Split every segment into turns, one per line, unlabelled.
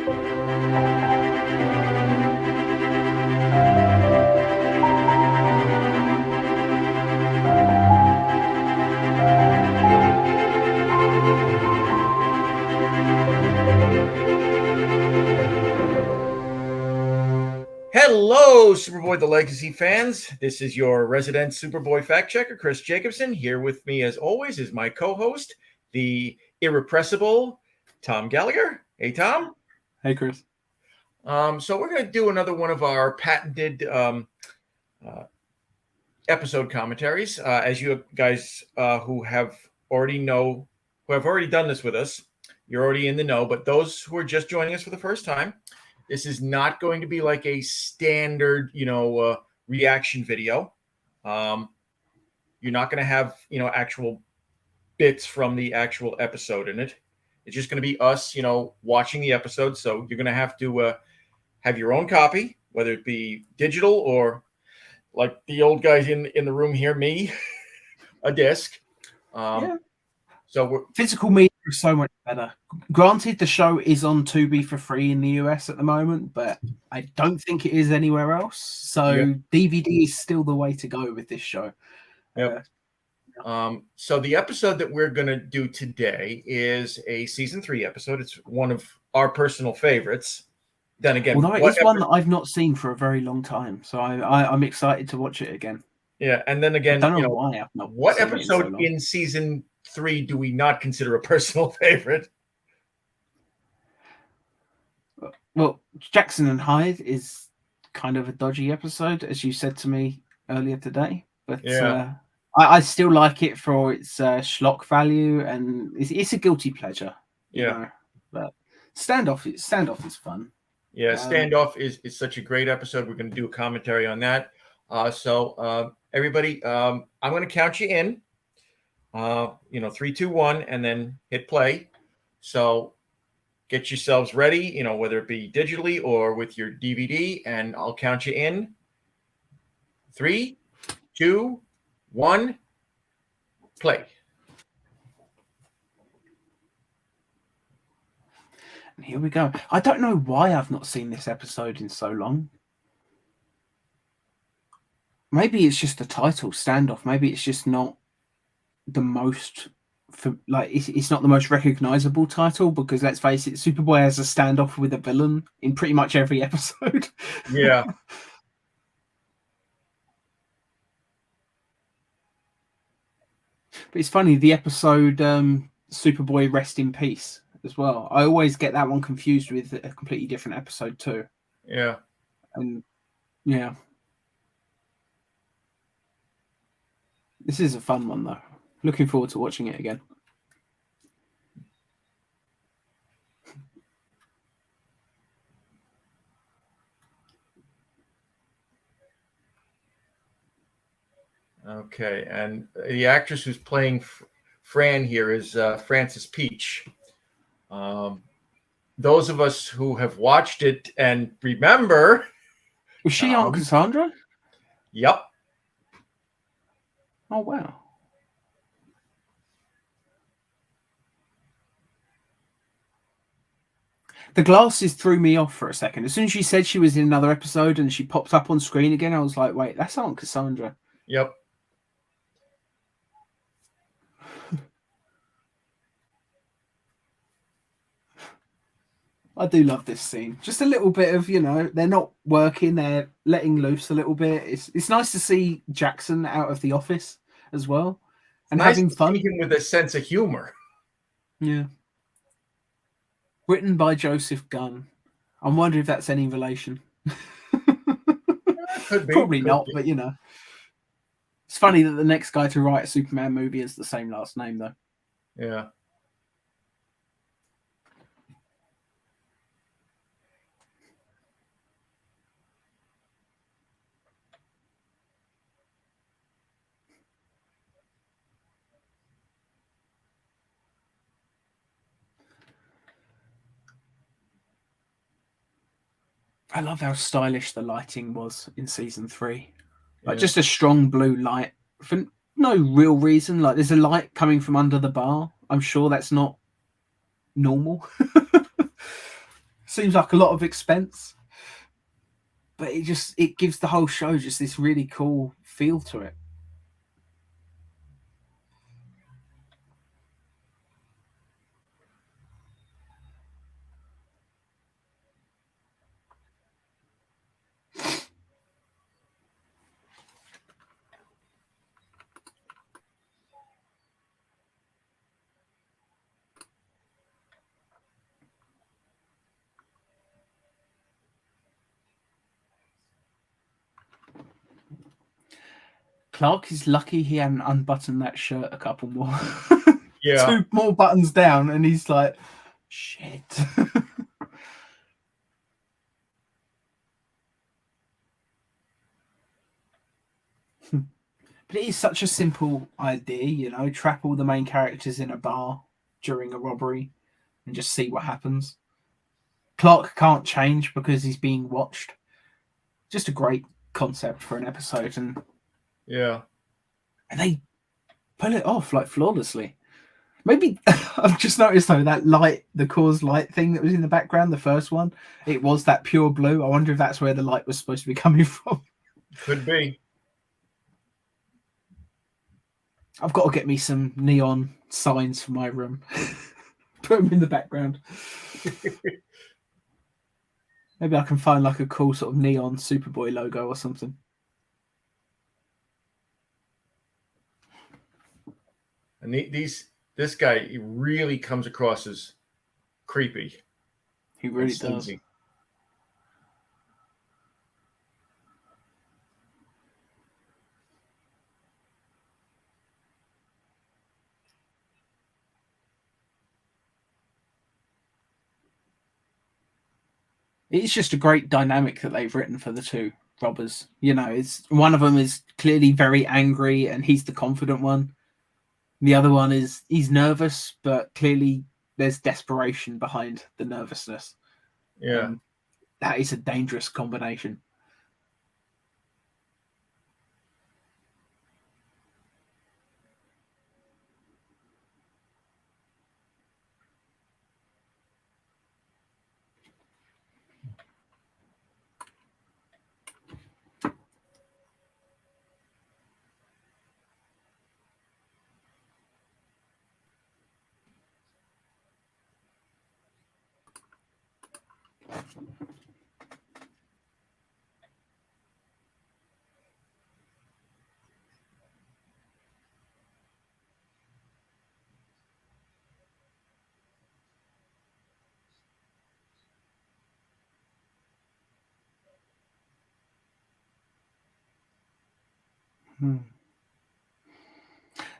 Hello, Superboy the Legacy fans. This is your resident Superboy fact checker, Chris Jacobsen. Here with me, as always, is my co-host, the irrepressible Tom Gallagher. Hey, Tom.
Hey, Chris.
So we're going to do another one of our patented episode commentaries. As you guys who have already done this with us, you're already in the know. But those who are just joining us for the first time, this is not going to be like a standard, reaction video. You're not going to have, actual bits from the actual episode in it. It's just going to be us, watching the episode. So you're going to have to have your own copy, whether it be digital or like the old guys in the room here, me, a disc. So
physical media is so much better. Granted, the show is on Tubi for free in the US at the moment, but I don't think it is anywhere else. So DVD is still the way to go with this show.
Yep. So the episode that we're going to do today is a season 3 episode. It's one of our personal favorites. Then again,
although it is one that I've not seen for a very long time, so I'm excited to watch it again.
Yeah, and then again,
I don't know why I've not.
What episode in season 3 do we not consider a personal favorite?
Well, Jackson and Hyde is kind of a dodgy episode, as you said to me earlier today. But I still like it for its schlock value, and it's a guilty pleasure. But Standoff is fun.
Yeah, Standoff is such a great episode. We're going to do a commentary on that. So everybody, I'm going to count you in. 3, 2, 1, and then hit play. So get yourselves ready, whether it be digitally or with your DVD, and I'll count you in. 3, 2, 1, play.
And here we go. I don't know why I've not seen this episode in so long. Maybe it's just the title, Standoff. Maybe it's just not the most it's not the most recognizable title, because let's face it, Superboy has a standoff with a villain in pretty much every episode.
Yeah.
But it's funny, the episode Superboy Rest in Peace as well. I always get that one confused with a completely different episode too.
Yeah.
And yeah. This is a fun one though. Looking forward to watching it again.
Okay, and the actress who's playing Fran here is Frances Peach. Those of us who have watched it and remember...
Was she Aunt Cassandra?
Yep.
Oh, wow. The glasses threw me off for a second. As soon as she said she was in another episode and she popped up on screen again, I was like, wait, that's Aunt Cassandra.
Yep.
I do love this scene. Just a little bit of, they're not working, they're letting loose a little bit. It's nice to see Jackson out of the office as well and having fun.
Him with a sense of humor.
Yeah. Written by Joseph Gunn. I'm wondering if that's any relation.
Could be.
Probably not, but it's funny that the next guy to write a Superman movie has the same last name, though.
Yeah.
I love how stylish the lighting was in season 3. Like just a strong blue light for no real reason. Like there's a light coming from under the bar. I'm sure that's not normal. seems like a lot of expense, but it gives the whole show just this really cool feel to it. Clark is lucky he hadn't unbuttoned that shirt a couple more.
Yeah.
2 more buttons down, and he's like, shit. But it is such a simple idea, trap all the main characters in a bar during a robbery and just see what happens. Clark can't change because he's being watched. Just a great concept for an episode, and they pull it off like flawlessly. Maybe I've just noticed though that light, the cause light thing that was in the background, the first one, it was that pure blue. I wonder if that's where the light was supposed to be coming from.
Could be.
I've got to get me some neon signs for my room. Put them in the background. Maybe I can find like a cool sort of neon Superboy logo or something.
And this guy, he really comes across as creepy.
He really does. It's just a great dynamic that they've written for the two robbers. It's one of them is clearly very angry and he's the confident one. The other one he's nervous, but clearly there's desperation behind the nervousness.
Yeah.
That is a dangerous combination.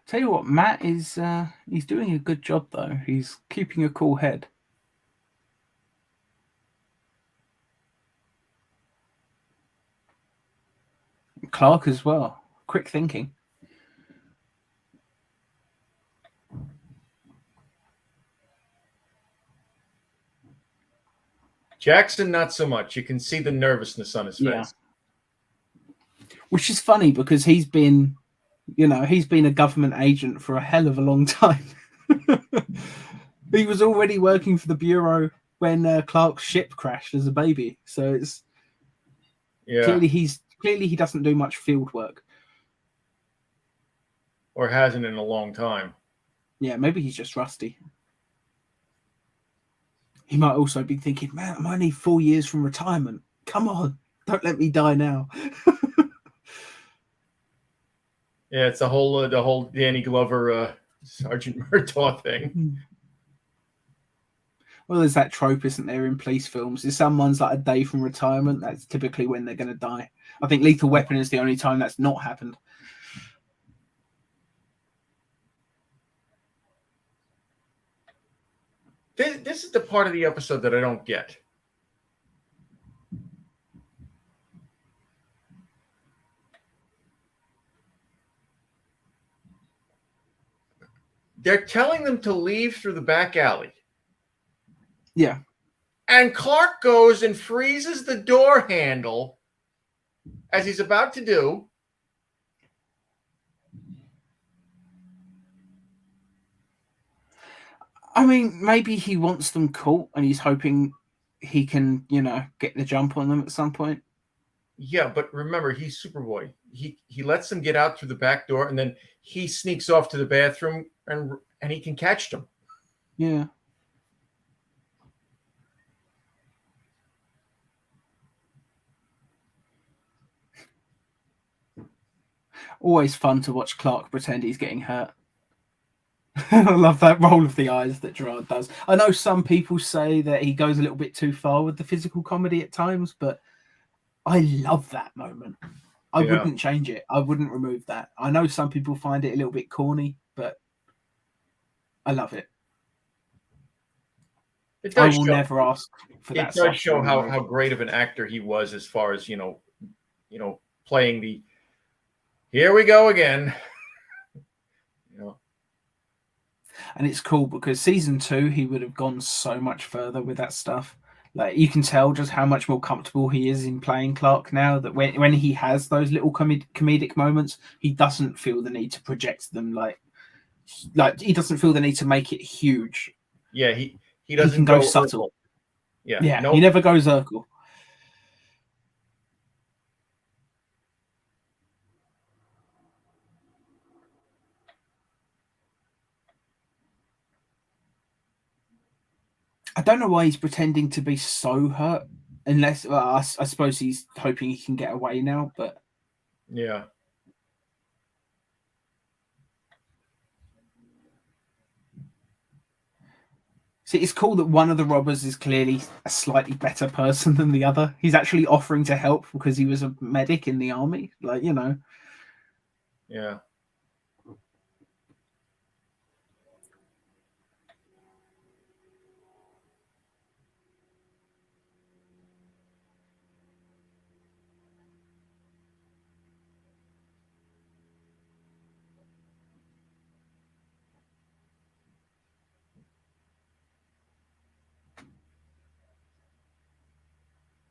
Tell you what, Matt is he's doing a good job though. He's keeping a cool head. Clark as well. Quick thinking.
Jackson, not so much. You can see the nervousness on his face.
Which is funny because he's been a government agent for a hell of a long time. He was already working for the Bureau when Clark's ship crashed as a baby. So it's clearly he doesn't do much field work.
Or hasn't in a long time.
Yeah, maybe he's just rusty. He might also be thinking, man, I'm only 4 years from retirement. Come on, don't let me die now.
Yeah, it's the whole Danny Glover, Sergeant Murtaugh thing.
Well, there's that trope, isn't there, in police films? If someone's like a day from retirement, that's typically when they're going to die. I think Lethal Weapon is the only time that's not happened.
This is the part of the episode that I don't get. They're telling them to leave through the back alley.
Yeah.
And Clark goes and freezes the door handle as he's about to do.
I mean, maybe he wants them caught and he's hoping he can, get the jump on them at some point.
Yeah, but remember, he's Superboy. He lets them get out through the back door, and then he sneaks off to the bathroom, and he can catch them.
Yeah. Always fun to watch Clark pretend he's getting hurt. I love that roll of the eyes that Gerard does. I know some people say that he goes a little bit too far with the physical comedy at times, but I love that moment. I wouldn't change it. I wouldn't remove that. I know some people find it a little bit corny, but I love it. I will never ask for that.
It does show how great of an actor he was, as far as playing the "here we go again."
And it's cool because season 2 he would have gone so much further with that stuff. Like, you can tell just how much more comfortable he is in playing Clark now, that when he has those little comedic moments, he doesn't feel the need to project them, like he doesn't feel the need to make it huge.
Yeah, he doesn't
he can go subtle.
Yeah,
he never goes Urkel. I don't know why he's pretending to be so hurt, unless I suppose he's hoping he can get away now. But
yeah,
see, it's cool that one of the robbers is clearly a slightly better person than the other. He's actually offering to help because he was a medic in the army,
Yeah.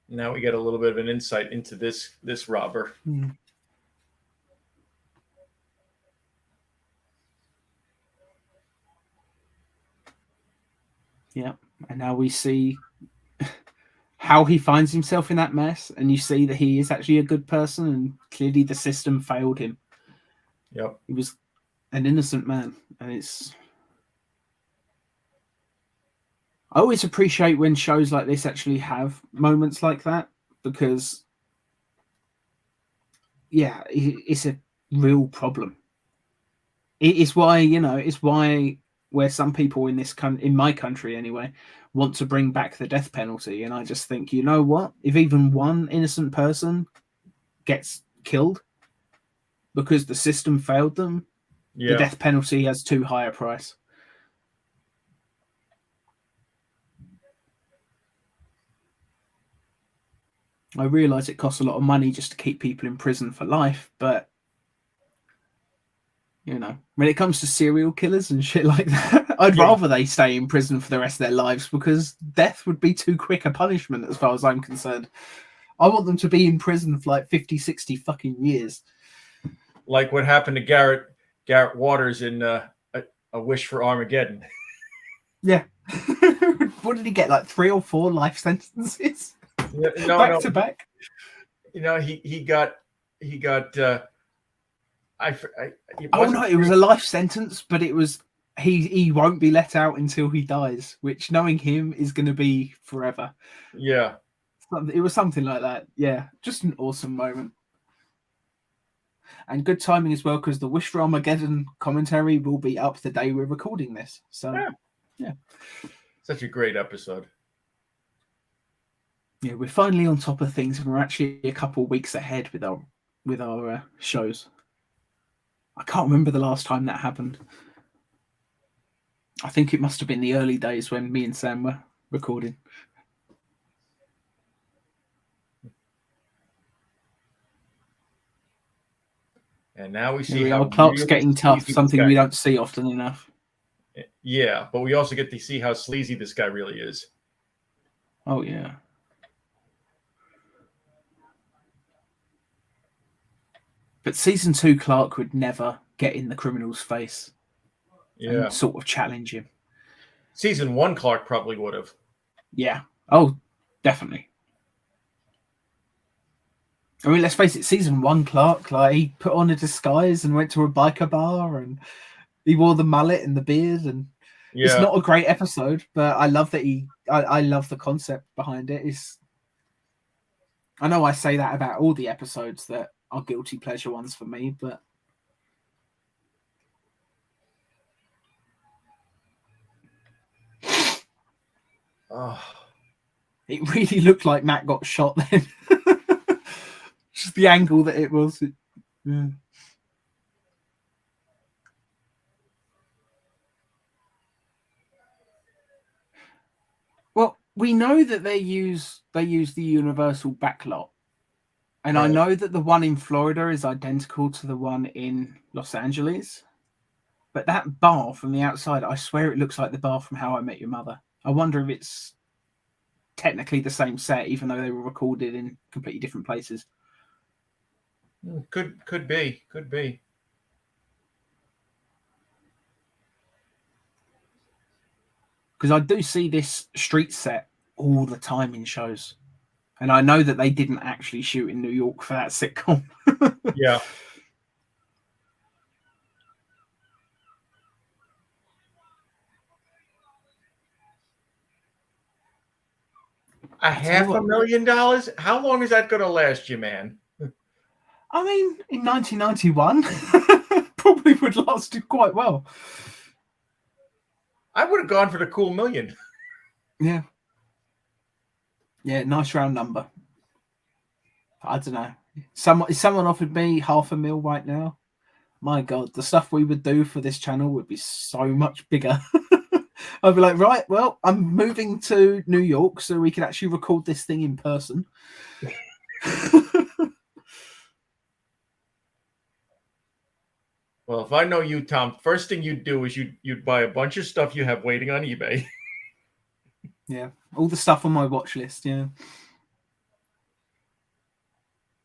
Now we get a little bit of an insight into this robber.
Yeah, and now we see how he finds himself in that mess, and you see that he is actually a good person, and clearly the system failed him.
Yep.
He was an innocent man, and I always appreciate when shows like this actually have moments like that, because it's a real problem. It's why where some people in my country anyway want to bring back the death penalty, and I just think, you know what, if even one innocent person gets killed because the system failed them, the death penalty has too high a price. I realize it costs a lot of money just to keep people in prison for life, but when it comes to serial killers and shit like that, I'd rather they stay in prison for the rest of their lives, because death would be too quick a punishment as far as I'm concerned. I want them to be in prison for like 50, 60 fucking years.
Like what happened to Garrett Waters in A Wish for Armageddon.
Yeah. What did he get? Like 3 or 4 life sentences? Back to back.
He got
it was a life sentence, but it was he won't be let out until he dies, which, knowing him, is going to be forever.
Yeah,
it was something like that. Yeah, just an awesome moment, and good timing as well, because the Wish for Armageddon commentary will be up the day we're recording this. So yeah.
Such a great episode.
Yeah, we're finally on top of things, and we're actually a couple of weeks ahead with our shows. I can't remember the last time that happened. I think it must have been the early days when me and Sam were recording.
And now we see how
Clark's getting tough, something we don't see often enough.
Yeah, but we also get to see how sleazy this guy really is.
Oh, yeah. But season 2, Clark would never get in the criminal's face and sort of challenge him.
Season 1, Clark probably would have.
Yeah. Oh, Definitely. I mean, let's face it, season 1, Clark, like, he put on a disguise and went to a biker bar, and he wore the mullet and the beard, and it's not a great episode, but I love that I love the concept behind it. I know I say that about all the episodes that are guilty pleasure ones for me, but it really looked like Matt got shot then. Just the angle that it was. Yeah. Well, we know that they use the universal backlot. And I know that the one in Florida is identical to the one in Los Angeles. But that bar from the outside, I swear it looks like the bar from How I Met Your Mother. I wonder if it's technically the same set, even though they were recorded in completely different places.
Could be.
Because I do see this street set all the time in shows. And I know that they didn't actually shoot in New York for that sitcom.
Yeah. $500,000? How long is that going to last you, man?
I mean, in 1991, probably would last quite well.
I would have gone for the cool million.
Yeah. Yeah, nice round number. I don't know. If someone offered me $500,000 right now, my God, the stuff we would do for this channel would be so much bigger. I'd be like, right, well, I'm moving to New York so we can actually record this thing in person.
Well, if I know you, Tom, first thing you'd do is you'd buy a bunch of stuff you have waiting on eBay.
Yeah, all the stuff on my watch list, yeah.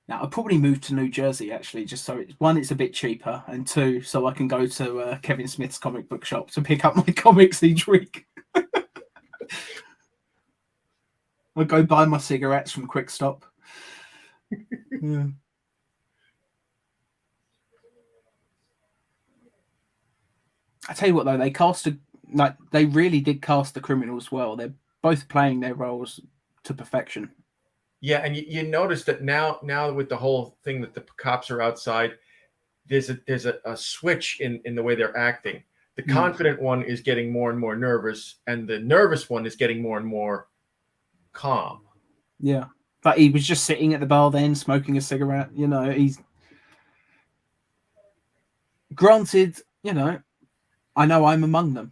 Now, I'll probably move to New Jersey, actually, just so it's a bit cheaper, and 2, so I can go to Kevin Smith's comic book shop to pick up my comics each week. I'll go buy my cigarettes from Quick Stop. Yeah. I tell you what, though, they really did cast the criminals well. They're both playing their roles to perfection.
Yeah, and you notice that now with the whole thing that the cops are outside, there's a switch in the way they're acting. The confident one is getting more and more nervous, and the nervous one is getting more and more calm.
Yeah, but he was just sitting at the bar then, smoking a cigarette. You know, he's granted. You know, I know I'm among them.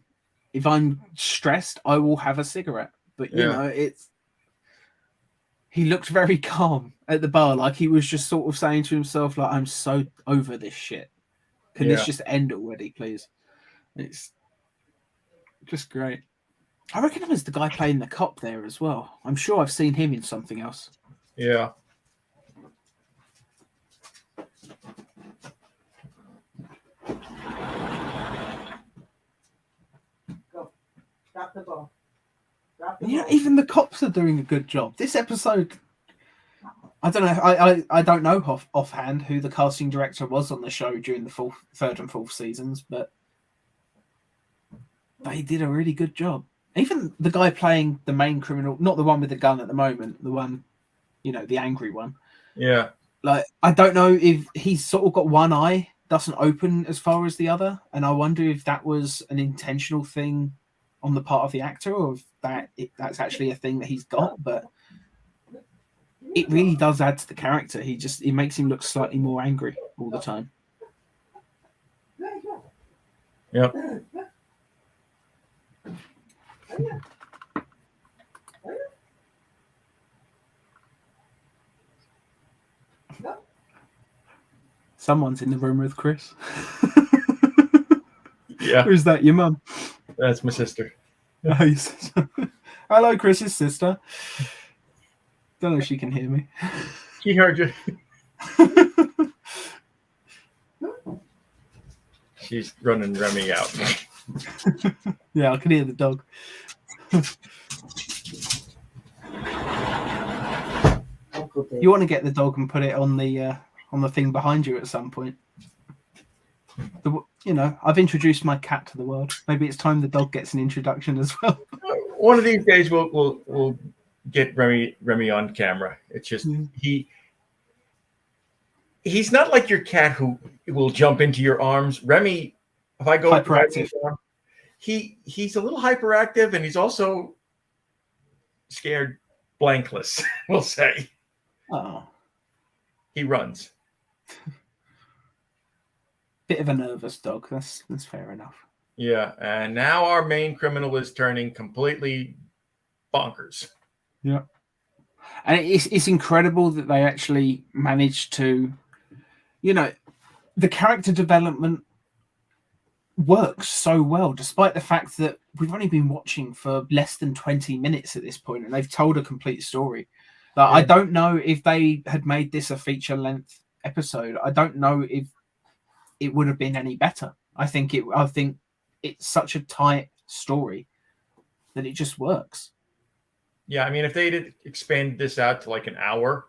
If I'm stressed, I will have a cigarette. But you know, he looked very calm at the bar, like he was just sort of saying to himself, like, I'm so over this shit. Can this just end already, please? It's just great. I reckon it was the guy playing the cop there as well. I'm sure I've seen him in something else.
Yeah.
Go. Drop the ball.
Yeah, even the cops are doing a good job. This episode, I don't know. I don't know offhand who the casting director was on the show during the third and fourth seasons, but they did a really good job. Even the guy playing the main criminal, not the one with the gun at the moment, the one, you know, the angry one.
Yeah.
Like, I don't know if he's sort of got one eye, doesn't open as far as the other, and I wonder if that was an intentional thing on the part of the actor, or if that's actually a thing that he's got. But it really does add to the character. It makes him look slightly more angry all the time.
Yep.
Someone's in the room with Chris.
Yeah.
Who's that? Your mum?
That's my sister.
Oh, hello, Chris's sister. Don't know if she can hear me.
She heard you. She's running Remy out.
Yeah, I can hear the dog.
Good day.
You want to get the dog and put it on the thing behind you at some point. I've introduced my cat to the world. Maybe it's time the dog gets an introduction as well.
One of these days we'll get Remy on camera. It's just he's not like your cat who will jump into your arms. Remy, if I go
Hyperactive.
He's a little hyperactive, and he's also scared blankless, we'll say.
Oh.
He runs.
Bit of a nervous dog. That's fair enough.
Yeah, and now our main criminal is turning completely bonkers.
Yeah. And it's incredible that they actually managed to, the character development works so well, despite the fact that we've only been watching for less than 20 minutes at this point, and they've told a complete story. I don't know if they had made this a feature-length episode. I don't know if it would have been any better. I think it's such a tight story that it just works.
Yeah, I mean, if they did expand this out to like an hour,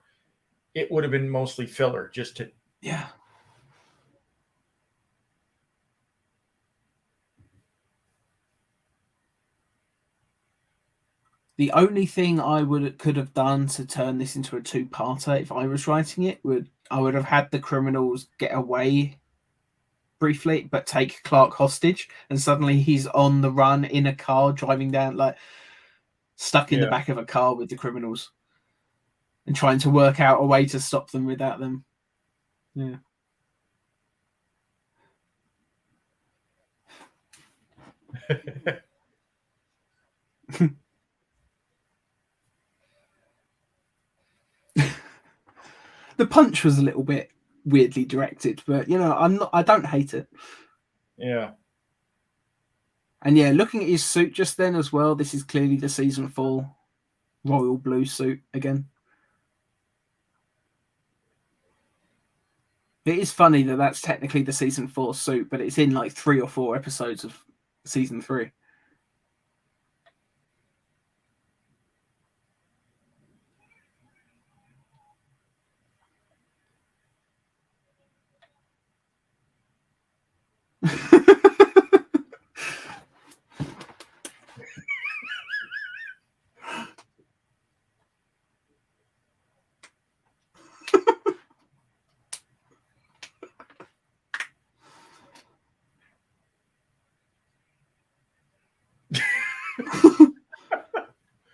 it would have been mostly filler just to...
Yeah. The only thing I could have done to turn this into a two-parter if I was writing it I would have had the criminals get away briefly, but take Clark hostage, and suddenly he's on the run in a car driving down, like stuck in the back of a car with the criminals, and trying to work out a way to stop them without them. Yeah. The punch was a little bit weirdly directed, but I don't hate it.
Yeah.
And looking at his suit just then as well, this is clearly the season 4 royal blue suit again. It is funny that that's technically the season 4 suit, but it's in like 3 or 4 episodes of season 3.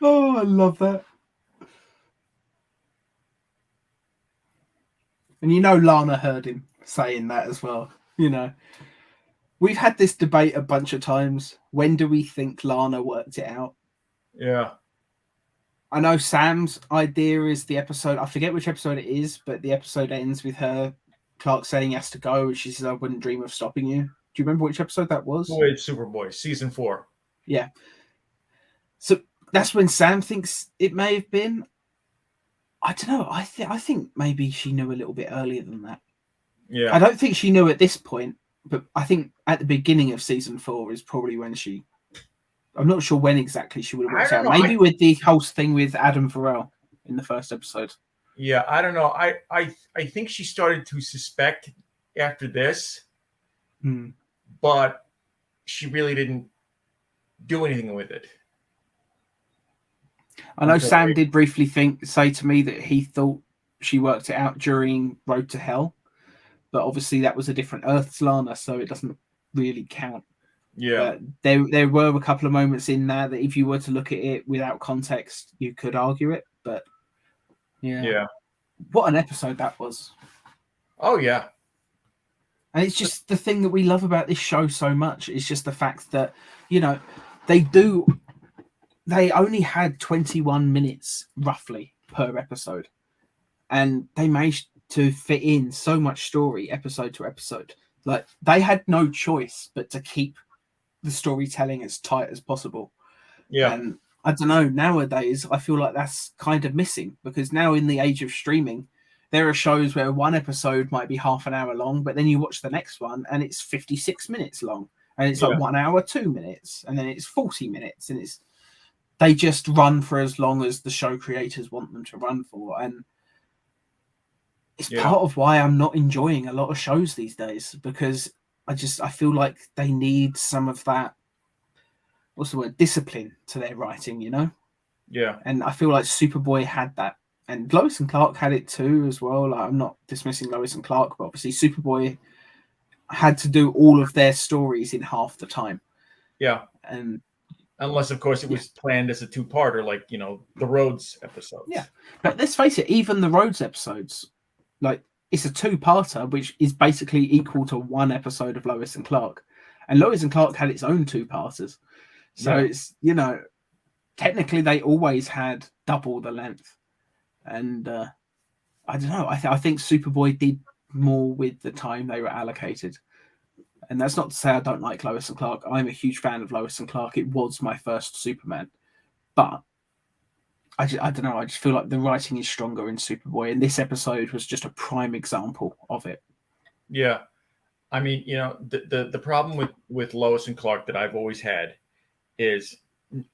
Oh, I love that. And Lana heard him saying that as well. We've had this debate a bunch of times. When do we think Lana worked it out?
Yeah.
I know Sam's idea is the episode, I forget which episode it is, but the episode ends with Clark saying he has to go, and she says, I wouldn't dream of stopping you. Do you remember which episode that was?
It's Superboy, season 4.
Yeah. So that's when Sam thinks it may have been. I don't know. I think maybe she knew a little bit earlier than that.
Yeah.
I don't think she knew at this point, but I think at the beginning of season 4 is probably when I'm not sure when exactly she would have worked out. Maybe with the whole thing with Adam Farrell in the first episode.
Yeah, I don't know. I think she started to suspect after this, but she really didn't do anything with it.
I know Sam did briefly say to me that he thought she worked it out during Road to Hell, but obviously that was a different Earth's Lana, so it doesn't really count.
Yeah.
There were a couple of moments in there that if you were to look at it without context, you could argue it, but yeah. What an episode that was.
Oh, yeah.
And it's just the thing that we love about this show so much. It's just the fact that, they only had 21 minutes roughly per episode, and they managed to fit in so much story episode to episode. Like, they had no choice but to keep the storytelling as tight as possible.
Yeah.
And I don't know, nowadays I feel like that's kind of missing, because now in the age of streaming, there are shows where one episode might be half an hour long, but then you watch the next one and it's 56 minutes long, and it's like 1 hour 2 minutes, and then it's 40 minutes, and they just run for as long as the show creators want them to run for. And it's part of why I'm not enjoying a lot of shows these days, because I feel like they need some of that, what's the word, discipline to their writing, you know?
Yeah.
And I feel like Superboy had that. And Lois and Clark had it too as well. Like, I'm not dismissing Lois and Clark, but obviously Superboy had to do all of their stories in half the time.
Yeah.
And
unless, of course, it was planned as a two-parter, like, you know, the Rhodes episodes.
Yeah. But let's face it, even the Rhodes episodes, like, it's a two-parter, which is basically equal to one episode of Lois and Clark. And Lois and Clark had its own two-parters. So it's, you know, technically they always had double the length. And I don't know. I think Superboy did more with the time they were allocated. And that's not to say I don't like Lois and Clark. I'm a huge fan of Lois and Clark. It was my first Superman. But I don't know. I just feel like the writing is stronger in Superboy. And this episode was just a prime example of it.
Yeah. I mean, you know, the problem with Lois and Clark that I've always had is,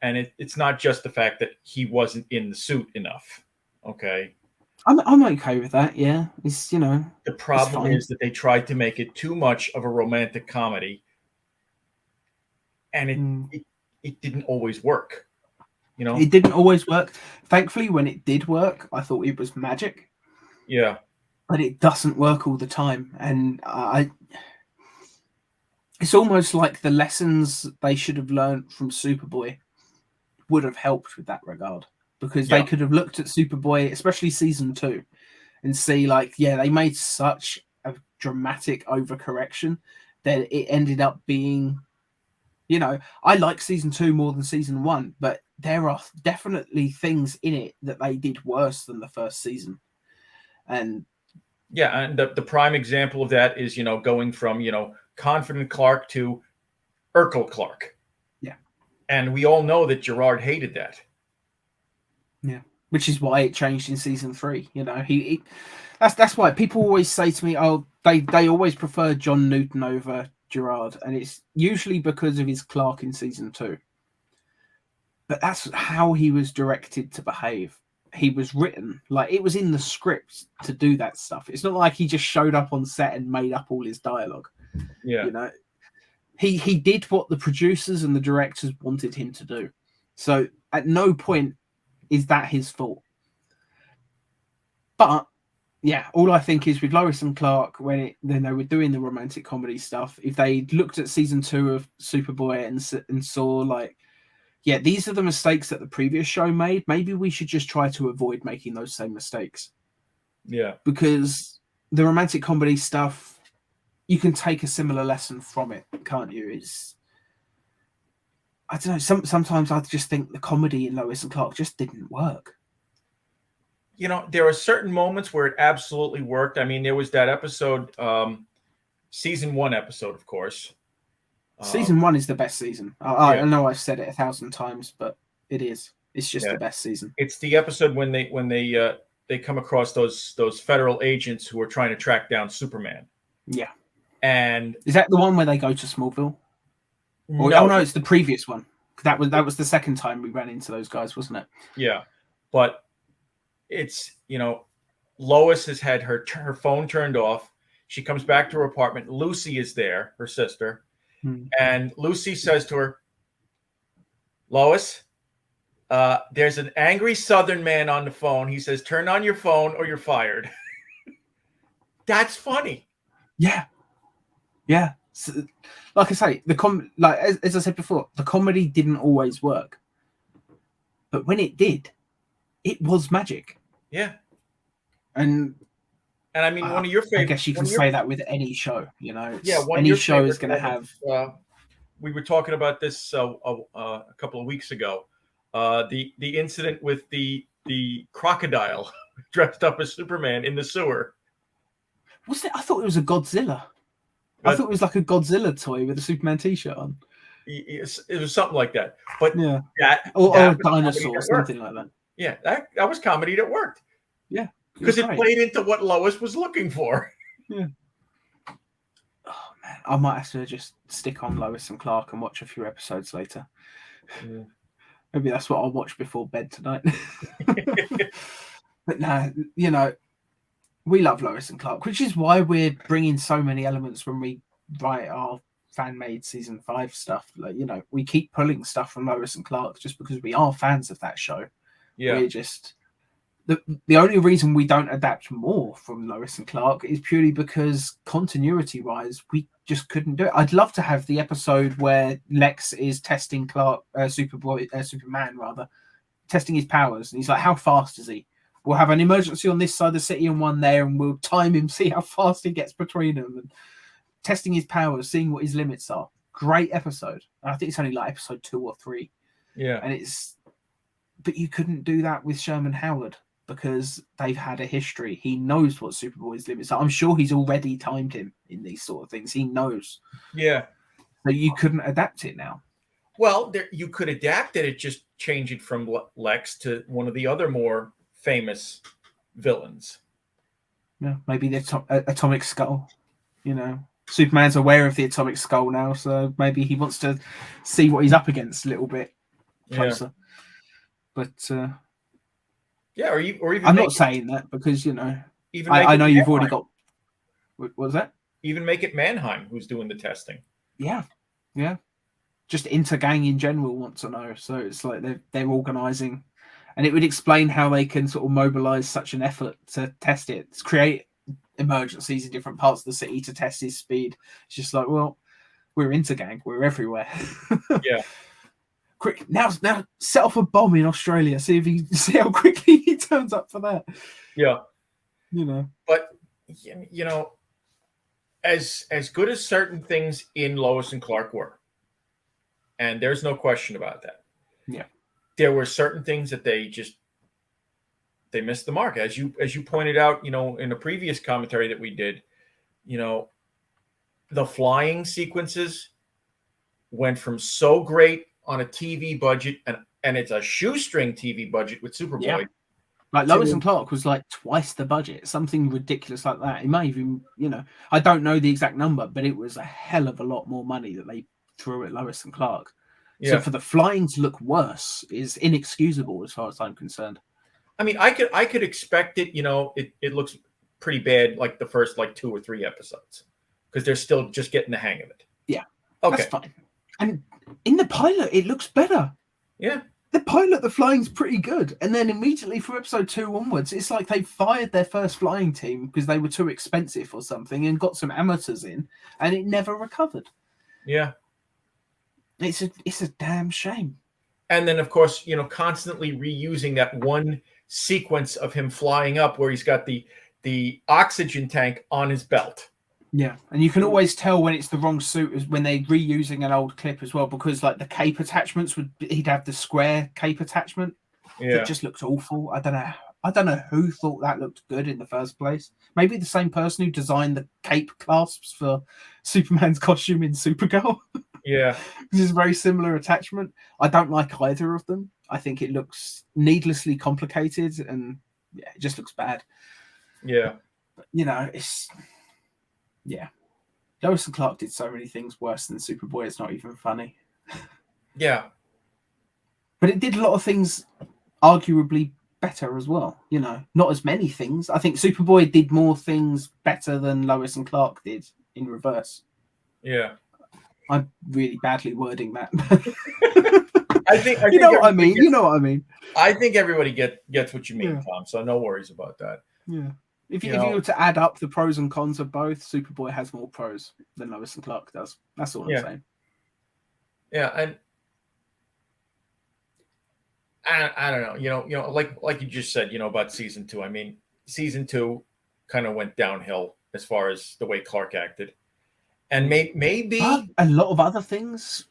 and it's not just the fact that he wasn't in the suit enough. Okay.
I'm okay with that. Yeah. It's, you know,
the problem is that they tried to make it too much of a romantic comedy, and it didn't always work. You know,
it didn't always work. Thankfully, when it did work, I thought it was magic.
Yeah.
But it doesn't work all the time. And it's almost like the lessons they should have learned from Superboy would have helped with that regard, because they could have looked at Superboy, especially season 2, and see, like, yeah, they made such a dramatic overcorrection that it ended up being, you know, I like season 2 more than season 1, but there are definitely things in it that they did worse than the first season. And
yeah, and the prime example of that is, you know, going from, you know, confident Clark to Urkel Clark.
Yeah.
And we all know that Gerard hated that.
Yeah. Which is why it changed in season 3. You know, that's why people always say to me, oh, they always prefer John Newton over Gerard, and it's usually because of his Clark in season 2. But that's how he was directed to behave. He was written, like, it was in the script to do that stuff. It's not like he just showed up on set and made up all his dialogue.
Yeah.
You know, he did what the producers and the directors wanted him to do. So at no point is that his fault. But yeah, all I think is with Lois and Clark, when they were doing the romantic comedy stuff, if they looked at season 2 of Superboy and saw, like, yeah, these are the mistakes that the previous show made, maybe we should just try to avoid making those same mistakes.
Yeah.
Because the romantic comedy stuff, you can take a similar lesson from it, can't you? It's, I don't know, sometimes I just think the comedy in Lois and Clark just didn't work.
You know, there are certain moments where it absolutely worked. I mean, there was that episode, season 1 episode, of course.
Season 1 is the best season. I know I've said it 1,000 times, but it is. It's just the best season.
It's the episode when they come across those federal agents who are trying to track down Superman.
Yeah.
And
is that the one where they go to Smallville? No, it's the previous one. That was the second time we ran into those guys, wasn't it?
Yeah, but it's, you know, Lois has had her phone turned off. She comes back to her apartment. Lucy is there, her sister. And Lucy says to her, Lois, there's an angry Southern man on the phone. He says, turn on your phone or you're fired. That's funny.
Yeah. Yeah. So, like I say, as I said before, the comedy didn't always work. But when it did, it was magic.
Yeah.
And
I mean, one of your favorites.
I guess you can say that with any show, you know.
Any
show is going to have.
We were talking about this a couple of weeks ago. The incident with the crocodile dressed up as Superman in the sewer.
Was it? I thought it was a Godzilla. I thought it was like a Godzilla toy with a Superman T-shirt on.
It was something like that. But
yeah,
or
a dinosaur, something like that.
Yeah, that was comedy that worked.
Yeah.
Because it played into what Lois was looking for.
Yeah. Oh man, I might have to just stick on Lois and Clark and watch a few episodes later.
Yeah.
Maybe that's what I'll watch before bed tonight. But no, you know, we love Lois and Clark, which is why we're bringing so many elements when we write our fan-made season 5 stuff. Like, you know, we keep pulling stuff from Lois and Clark just because we are fans of that show.
Yeah.
We're just the only reason we don't adapt more from Lois and Clark is purely because continuity-wise, we just couldn't do it. I'd love to have the episode where Lex is testing Superman rather, testing his powers, and he's like, "How fast is he?" We'll have an emergency on this side of the city and one there, and we'll time him, see how fast he gets between them, and testing his powers, seeing what his limits are. Great episode. And I think it's only like episode 2 or 3.
Yeah.
But you couldn't do that with Sherman Howard because they've had a history. He knows what Superboy's limits are. I'm sure he's already timed him in these sort of things. He knows.
Yeah.
So you couldn't adapt it now.
Well, you could adapt it. It just change it from Lex to one of the other more famous villains.
Yeah, maybe the Atomic Skull. You know, Superman's aware of the Atomic Skull now, so maybe he wants to see what he's up against a little bit closer. Yeah. But
yeah, or even
I'm not saying that because, you know,
even
I know you've already got. What was that?
Even make it Mannheim who's doing the testing.
Yeah, yeah. Just Intergang in general want to know, so it's like they're organising, and it would explain how they can sort of mobilise such an effort to test it, create emergencies in different parts of the city to test his speed. It's just like, well, we're Intergang, we're everywhere.
Yeah.
Quick, now set off a bomb in Australia. See how quickly he turns up for that.
Yeah.
You know.
But you know, as good as certain things in Lois and Clark were, and there's no question about that.
Yeah.
There were certain things that they missed the mark. As you pointed out, you know, in a previous commentary that we did, you know, the flying sequences went from so great on a TV budget, and it's a shoestring TV budget with Superboy.
Yeah. Like Lois and Clark was like twice the budget, something ridiculous like that. It may even, you know, I don't know the exact number, but it was a hell of a lot more money that they threw at Lois and Clark. Yeah. So for the flying to look worse is inexcusable as far as I'm concerned.
I mean, I could expect it. You know, it looks pretty bad like the first like 2 or 3 episodes because they're still just getting the hang of it.
Yeah,
okay,
that's fine. And in the pilot, it looks better.
Yeah.
The pilot, the flying's pretty good. And then immediately from episode 2 onwards, it's like they fired their first flying team because they were too expensive or something and got some amateurs in, and it never recovered.
Yeah.
It's a damn shame.
And then, of course, you know, constantly reusing that one sequence of him flying up where he's got the oxygen tank on his belt.
Yeah, and you can always tell when it's the wrong suit when they're reusing an old clip as well, because like the cape attachments he'd have the square cape attachment.
Yeah,
it just looked awful. I don't know who thought that looked good in the first place. Maybe the same person who designed the cape clasps for Superman's costume in Supergirl.
Yeah,
this is a very similar attachment. I don't like either of them. I think it looks needlessly complicated, and yeah, it just looks bad.
Yeah,
but, you know, it's. Yeah, Lois and Clark did so many things worse than Superboy. It's not even funny.
Yeah,
but it did a lot of things arguably better as well. You know, not as many things. I think Superboy did more things better than Lois and Clark did in reverse.
Yeah,
I'm really badly wording that.
I think
you know what I mean. You know what I mean.
I think everybody gets what you mean, Tom. So no worries about that.
Yeah. If you were to add up the pros and cons of both, Superboy has more pros than Lois and Clark does. That's all I'm saying.
Yeah, and I don't know. You know, like you just said, you know, about season 2. I mean, season 2 kind of went downhill as far as the way Clark acted, and maybe
a lot of other things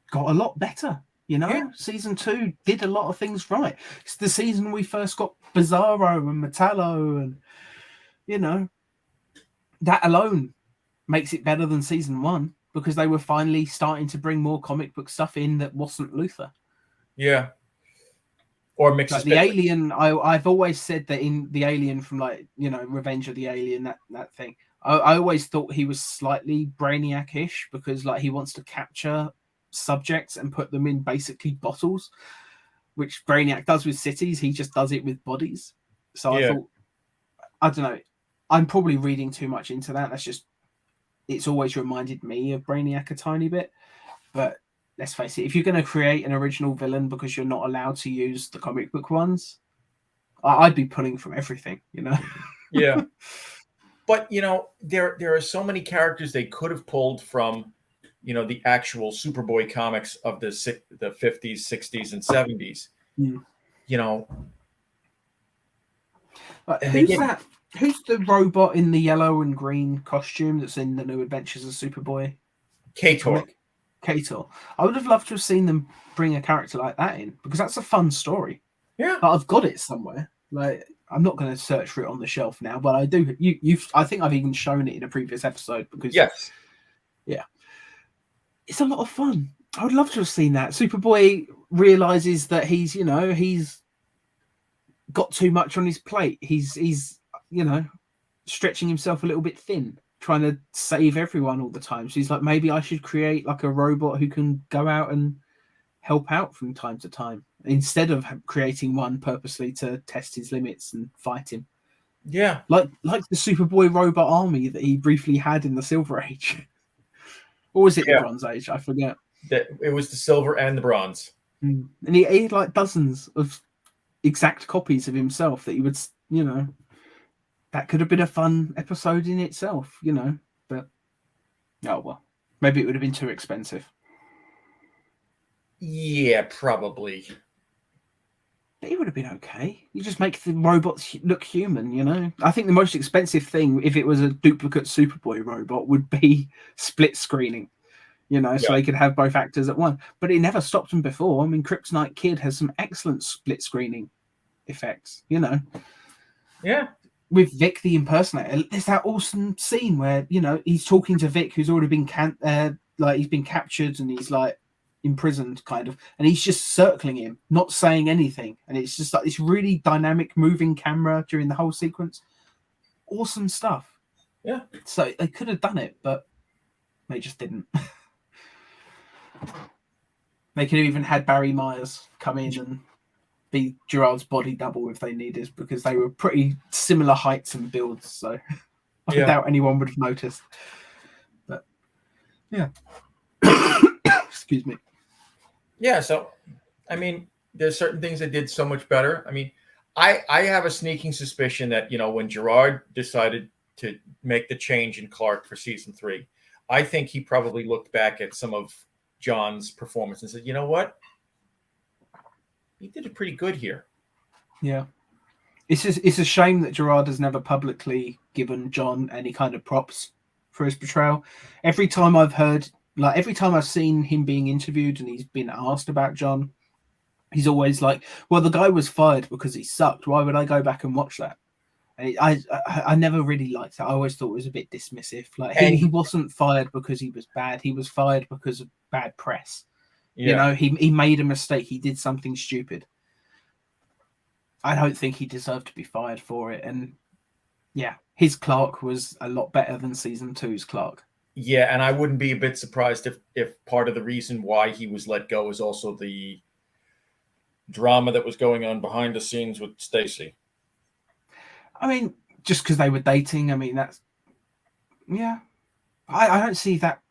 got a lot better. You know, season 2 did a lot of things right. It's the season we first got Bizarro and Metallo, and you know, that alone makes it better than season 1 because they were finally starting to bring more comic book stuff in that wasn't Luthor.
Yeah. Or mix
like the Alien. I've always said that in the Alien from like, you know, Revenge of the Alien, that thing. I always thought he was slightly Brainiac-ish because like he wants to capture subjects and put them in basically bottles, which Brainiac does with cities. He just does it with bodies. So I thought I don't know. I'm probably reading too much into that. It's always reminded me of Brainiac a tiny bit. But let's face it, if you're going to create an original villain because you're not allowed to use the comic book ones, I'd be pulling from everything,
Yeah. But, there are so many characters they could have pulled from, the actual Superboy comics of the 50s, 60s, and 70s.
Mm.
Who's
that? Who's the robot in the yellow and green costume that's in the New Adventures of Superboy?
Kator.
I would have loved to have seen them bring a character like that in, because that's a fun story.
Yeah.
But I've got it somewhere. Like, I'm not going to search for it on the shelf now, but I do. I think I've even shown it in a previous episode because.
Yes.
Yeah. It's a lot of fun. I would love to have seen that. Superboy realizes that he's got too much on his plate. He's stretching himself a little bit thin, trying to save everyone all the time. So he's like, maybe I should create like a robot who can go out and help out from time to time, instead of creating one purposely to test his limits and fight him.
Yeah.
Like the Superboy robot army that he briefly had in the Silver Age. Or was it the Bronze Age? I forget.
It was the Silver and the Bronze.
And he had like dozens of exact copies of himself that he would, that could have been a fun episode in itself, but oh well, maybe it would have been too expensive.
Yeah, probably.
But it would have been okay. You just make the robots look human, I think the most expensive thing, if it was a duplicate Superboy robot, would be split screening, so they could have both actors at once. But it never stopped them before. I mean, Kryptonite Kid has some excellent split screening effects,
Yeah.
With Vic the impersonator, there's that awesome scene where, he's talking to Vic, who's already been he's been captured and he's like imprisoned kind of, and he's just circling him, not saying anything, and it's just like this really dynamic moving camera during the whole sequence. Awesome stuff.
Yeah.
So they could have done it, but they just didn't. They could have even had Barry Myers come in and be Gerard's body double if they needed, because they were pretty similar heights and builds, so I doubt anyone would have noticed. But yeah. Excuse me.
Yeah, so I mean, there's certain things that did so much better. I mean, I have a sneaking suspicion that, when Gerard decided to make the change in Clark for season 3, I think he probably looked back at some of John's performance and said, you know what? He did it pretty good here.
Yeah. It's a shame that Gerard has never publicly given John any kind of props for his portrayal. Every time I've seen him being interviewed and he's been asked about John, he's always like, well, the guy was fired because he sucked. Why would I go back and watch that? And I never really liked that. I always thought it was a bit dismissive. Like, he wasn't fired because he was bad. He was fired because of bad press. Yeah. He made a mistake. He did something stupid. I don't think he deserved to be fired for it. And yeah, his Clark was a lot better than season 2's Clark.
Yeah, and I wouldn't be a bit surprised if part of the reason why he was let go is also the drama that was going on behind the scenes with Stacy.
I mean, just because they were dating, I mean, that's... Yeah. I don't see that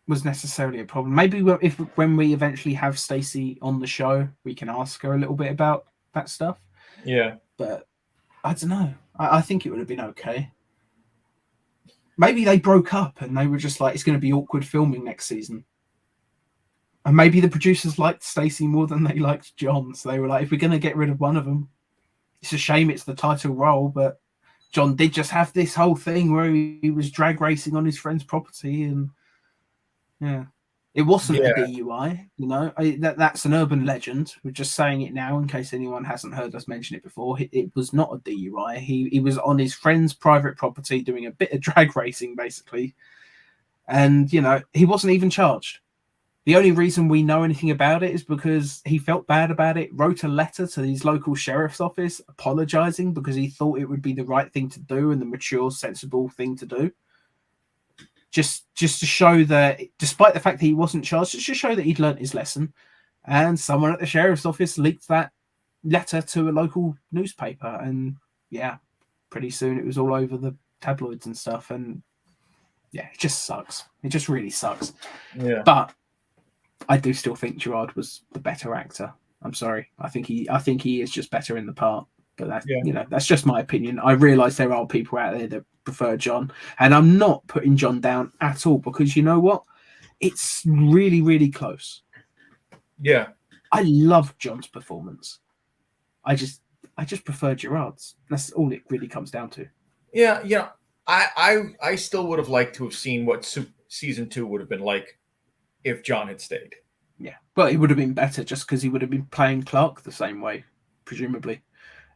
was necessarily a problem. Maybe when we eventually have Stacy on the show, we can ask her a little bit about that stuff.
Yeah.
But I don't know. I think it would have been okay. Maybe they broke up and they were just like, it's going to be awkward filming next season. And maybe the producers liked Stacy more than they liked John. So they were like, if we're going to get rid of one of them, it's a shame it's the title role, but John did just have this whole thing where he was drag racing on his friend's property. And yeah, it wasn't a DUI, that's an urban legend. We're just saying it now in case anyone hasn't heard us mention it before. It was not a DUI. He was on his friend's private property doing a bit of drag racing, basically. And, he wasn't even charged. The only reason we know anything about it is because he felt bad about it, wrote a letter to his local sheriff's office apologizing because he thought it would be the right thing to do and the mature, sensible thing to do. Just to show that, despite the fact that he wasn't charged, just to show that he'd learnt his lesson. And someone at the sheriff's office leaked that letter to a local newspaper. And yeah, pretty soon it was all over the tabloids and stuff. And yeah, it just sucks. It just really sucks.
Yeah.
But I do still think Gerard was the better actor. I'm sorry. I think he is just better in the part. But that's that's just my opinion. I realise there are people out there that prefer John, and I'm not putting John down at all because you know what? It's really, really close.
Yeah.
I love John's performance. I just prefer Gerard's. That's all it really comes down to.
Yeah. I still would have liked to have seen what season 2 would have been like if John had stayed.
Yeah, but it would have been better just because he would have been playing Clark the same way, presumably.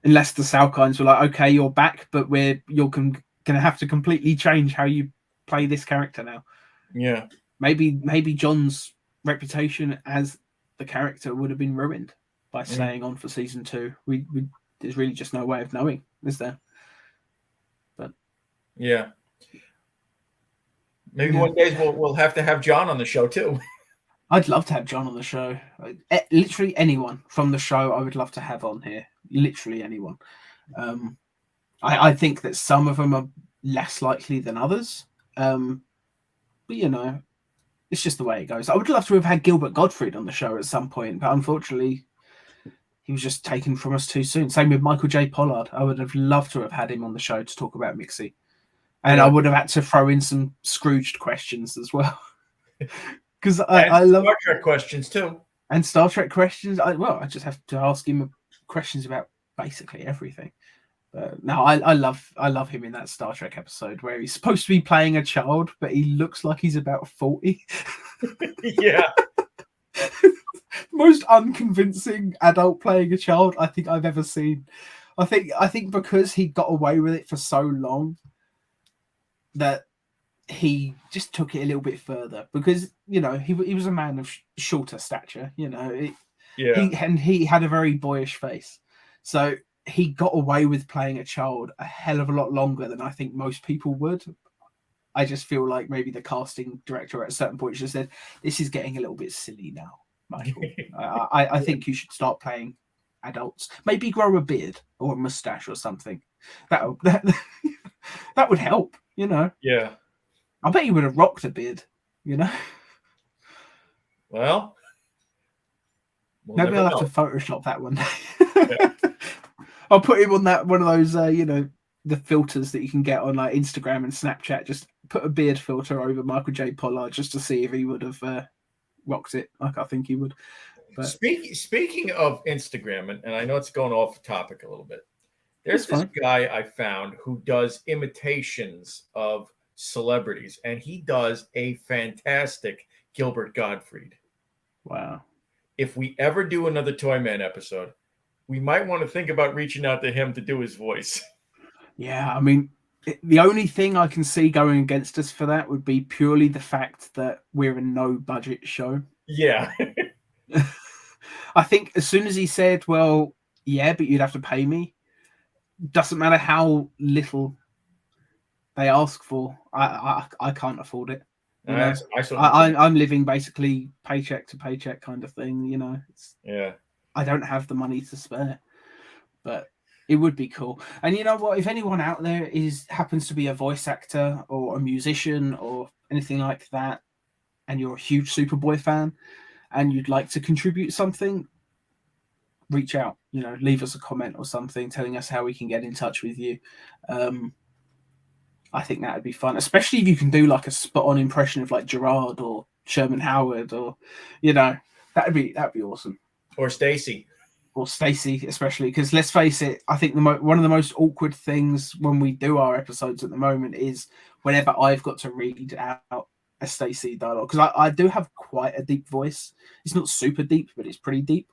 Unless the Salkinds were like, okay, you're back, but you're going to have to completely change how you play this character now.
Yeah.
Maybe John's reputation as the character would have been ruined by staying on for season 2. There's really just no way of knowing, is there? But
yeah, maybe one day we'll have to have John on the show too.
I'd love to have John on the show. Literally anyone from the show I would love to have on here. Literally anyone. I think that some of them are less likely than others. But it's just the way it goes. I would love to have had Gilbert Gottfried on the show at some point, but unfortunately he was just taken from us too soon. Same with Michael J. Pollard. I would have loved to have had him on the show to talk about Mixie. And I would have had to throw in some Scrooged questions as well. Because I love
Star Trek questions too.
And Star Trek questions. I just have to ask him questions about basically everything. No, I love him in that Star Trek episode where he's supposed to be playing a child, but he looks like he's about 40.
Yeah.
Most unconvincing adult playing a child I think I've ever seen. I think because he got away with it for so long that he just took it a little bit further because he was a man of shorter stature, he had a very boyish face, so he got away with playing a child a hell of a lot longer than I think most people would. I just feel like maybe the casting director at a certain point just said, "This is getting a little bit silly now, Michael. I think you should start playing adults. Maybe grow a beard or a mustache or something. That would help,
Yeah.
I bet he would have rocked a beard,
Well,
maybe I'll have to Photoshop that one day. Yeah. I'll put him on one of those, the filters that you can get on like Instagram and Snapchat. Just put a beard filter over Michael J. Pollard just to see if he would have rocked it. Like I think he would. But
speaking of Instagram, and I know it's going off topic a little bit. There's this guy I found who does imitations of celebrities, and he does a fantastic Gilbert Gottfried.
Wow.
If we ever do another Toy Man episode, we might want to think about reaching out to him to do his voice.
Yeah, I mean, the only thing I can see going against us for that would be purely the fact that we're a no-budget show.
Yeah.
I think as soon as he said, well, yeah, but you'd have to pay me, doesn't matter how little they ask for, I can't afford it. I'm living basically paycheck to paycheck kind of thing,
Yeah.
I don't have the money to spare, but it would be cool. And you know what? If anyone out there happens to be a voice actor or a musician or anything like that, and you're a huge Superboy fan and you'd like to contribute something, reach out, leave us a comment or something telling us how we can get in touch with you. I think that would be fun, especially if you can do like a spot-on impression of like Gerard or Sherman Howard or, that'd be awesome.
Or Stacy,
especially because let's face it, I think one of the most awkward things when we do our episodes at the moment is whenever I've got to read out a Stacy dialogue, because I do have quite a deep voice. It's not super deep, but it's pretty deep,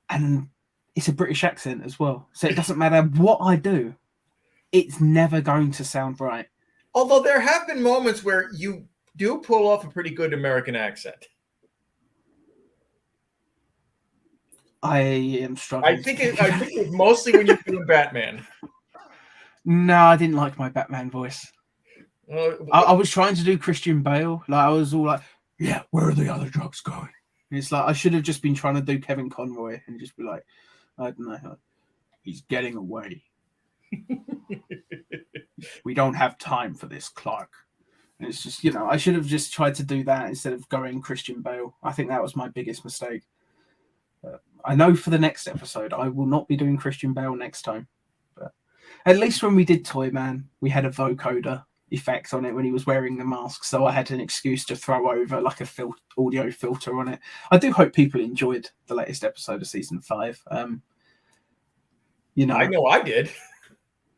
and it's a British accent as well. So it doesn't matter what I do, it's never going to sound right.
Although there have been moments where you do pull off a pretty good American accent.
I am struggling.
I think it's mostly when you're doing Batman.
No, I didn't like my Batman voice. I was trying to do Christian Bale. Like I was all like, "Yeah, where are the other drugs going?" And it's like I should have just been trying to do Kevin Conroy and just be like, "I don't know, he's getting away." We don't have time for this, Clark. And it's just, I should have just tried to do that instead of going Christian Bale. I think that was my biggest mistake. I know for the next episode, I will not be doing Christian Bale next time. But at least when we did Toy Man, we had a vocoder effect on it when he was wearing the mask, so I had an excuse to throw over like a audio filter on it. I do hope people enjoyed the latest episode of season 5.
I know I did.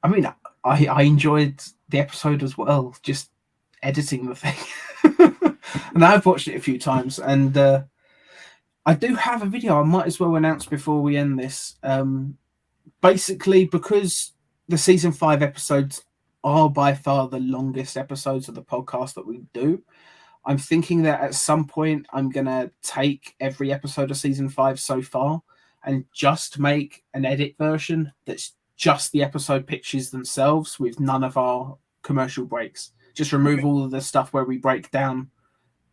I mean, I enjoyed the episode as well, just editing the thing. And I've watched it a few times, and I do have a video I might as well announce before we end this. Basically, because the season 5 episodes are by far the longest episodes of the podcast that we do, I'm thinking that at some point I'm going to take every episode of season 5 so far and just make an edit version that's just the episode pictures themselves with none of our commercial breaks. Just remove all of the stuff where we break down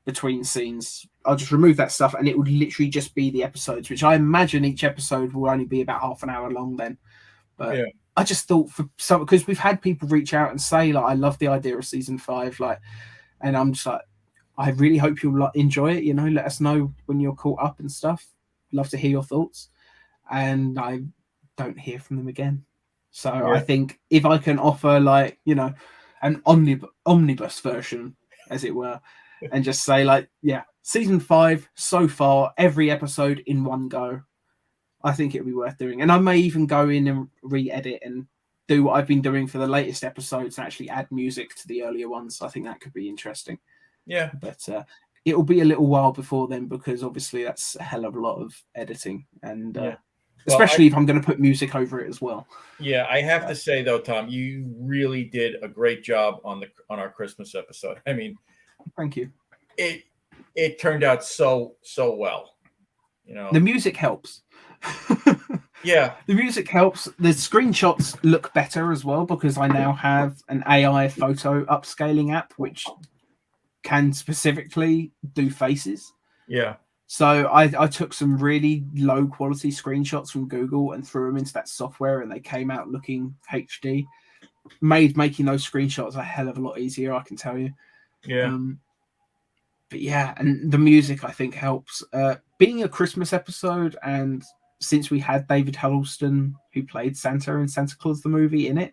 between scenes. I'll just remove that stuff and it would literally just be the episodes, which I imagine each episode will only be about half an hour long then. But yeah. I just thought because we've had people reach out and say, like, I love the idea of season 5, like, and I'm just like, I really hope you'll enjoy it. Let us know when you're caught up and stuff. Love to hear your thoughts. And I don't hear from them again. So yeah. I think if I can offer, like, an omnibus version, as it were, and just say, like, yeah, season 5 so far, every episode in one go, I think it'll be worth doing. And I may even go in and re-edit and do what I've been doing for the latest episodes and actually add music to the earlier ones. I think that could be interesting.
Yeah.
But it'll be a little while before then, because obviously that's a hell of a lot of editing. And especially if I'm going to put music over it as well.
Yeah, I have to say, though, Tom, you really did a great job on our Christmas episode. I mean,
thank you.
It turned out so well.
The music helps.
Yeah,
the music helps. The screenshots look better as well, because I now have an AI photo upscaling app which can specifically do faces.
Yeah.
So I took some really low quality screenshots from Google and threw them into that software, and they came out looking HD. Made making those screenshots a hell of a lot easier, I can tell you.
Yeah.
But yeah, and the music I think helps. Being a Christmas episode, and since we had David Huddleston, who played Santa in Santa Claus the movie, in it,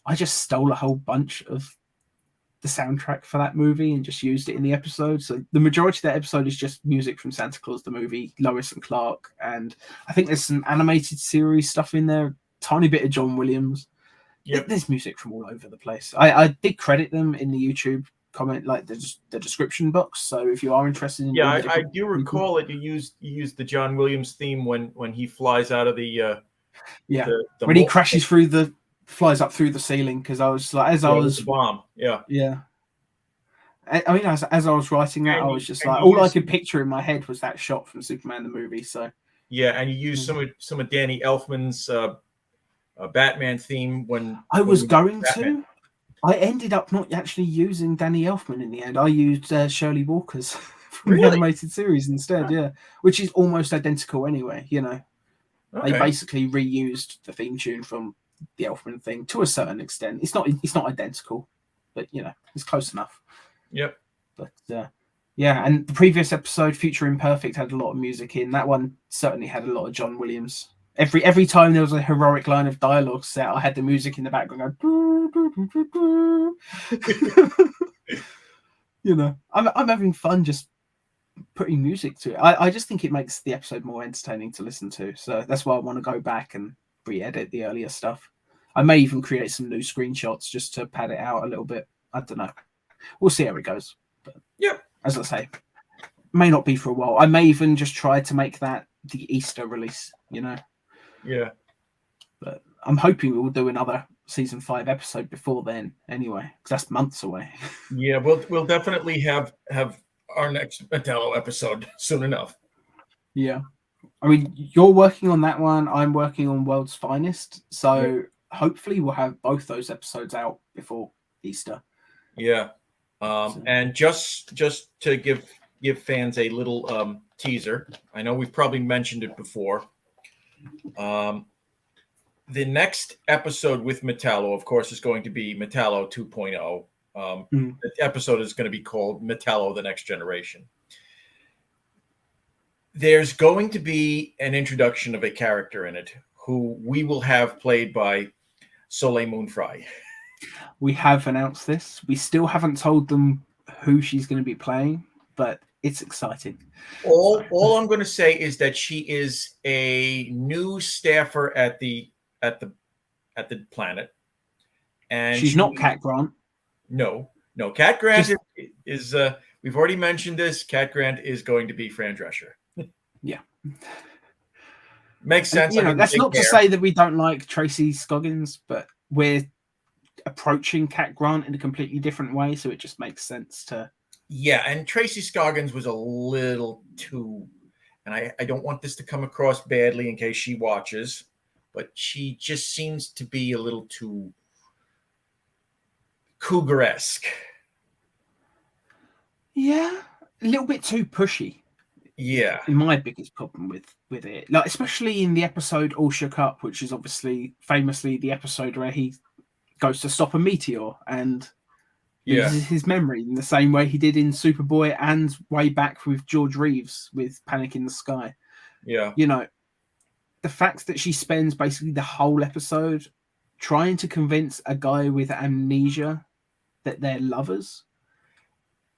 I just stole a whole bunch of the soundtrack for that movie and just used it in the episode. So the majority of that episode is just music from Santa Claus the movie, Lois and Clark, and I think there's some animated series stuff in there, tiny bit of John Williams. Yep. There's music from all over the place. I did credit them in the YouTube comment, like the description box. So if you are interested in,
I do recall it. You used the John Williams theme when he flies out of the
when he crashes flies up through the ceiling, because I was like, I was
the bomb.
Yeah. I mean, as I was writing that, I was just like, all I could picture in my head was that shot from Superman the movie. So
yeah, and you used some of Danny Elfman's Batman theme when
I was going to. I ended up not actually using Danny Elfman in the end. I used Shirley Walker's from the animated series instead. Yeah, which is almost identical anyway. Okay. They basically reused the theme tune from the Elfman thing to a certain extent. It's not identical, but it's close enough.
Yep.
But yeah, and the previous episode, Future Imperfect, had a lot of music in. That one certainly had a lot of John Williams. Every time there was a heroic line of dialogue set, I had the music in the background going. I'm having fun just putting music to it. I just think it makes the episode more entertaining to listen to. So that's why I want to go back and re-edit the earlier stuff. I may even create some new screenshots just to pad it out a little bit. I don't know. We'll see how it goes. But as I say, may not be for a while. I may even just try to make that the Easter release.
Yeah.
But I'm hoping we'll do another season 5 episode before then anyway, because that's months away.
Yeah, we'll definitely have our next Metallo episode soon enough.
Yeah. I mean, you're working on that one. I'm working on World's Finest. So hopefully we'll have both those episodes out before Easter.
Yeah. And just to give fans a little teaser, I know we've probably mentioned it before. the next episode with Metallo, of course, is going to be Metallo 2.0. The episode is going to be called Metallo: The Next Generation. There's going to be an introduction of a character in it who we will have played by Soleil Moon Frye.
We have announced this. We still haven't told them who she's going to be playing, but it's exciting.
All I'm going to say is that she is a new staffer at the planet, and
she's not Cat Grant.
No, Cat Grant is we've already mentioned this. Cat Grant is going to be Fran Drescher.
Yeah,
makes sense.
And, that's not to say that we don't like Tracy Scoggins, but we're approaching Cat Grant in a completely different way, so it just makes sense to.
Yeah, and Tracy Scoggins was a little too, and I don't want this to come across badly in case she watches, but she just seems to be a little too cougar-esque.
Yeah, a little bit too pushy.
Yeah.
My biggest problem with it, like especially in the episode All Shook Up, which is obviously famously the episode where he goes to stop a meteor and loses his memory in the same way he did in Superboy and way back with George Reeves with Panic in the Sky.
Yeah.
The fact that she spends basically the whole episode trying to convince a guy with amnesia that they're lovers.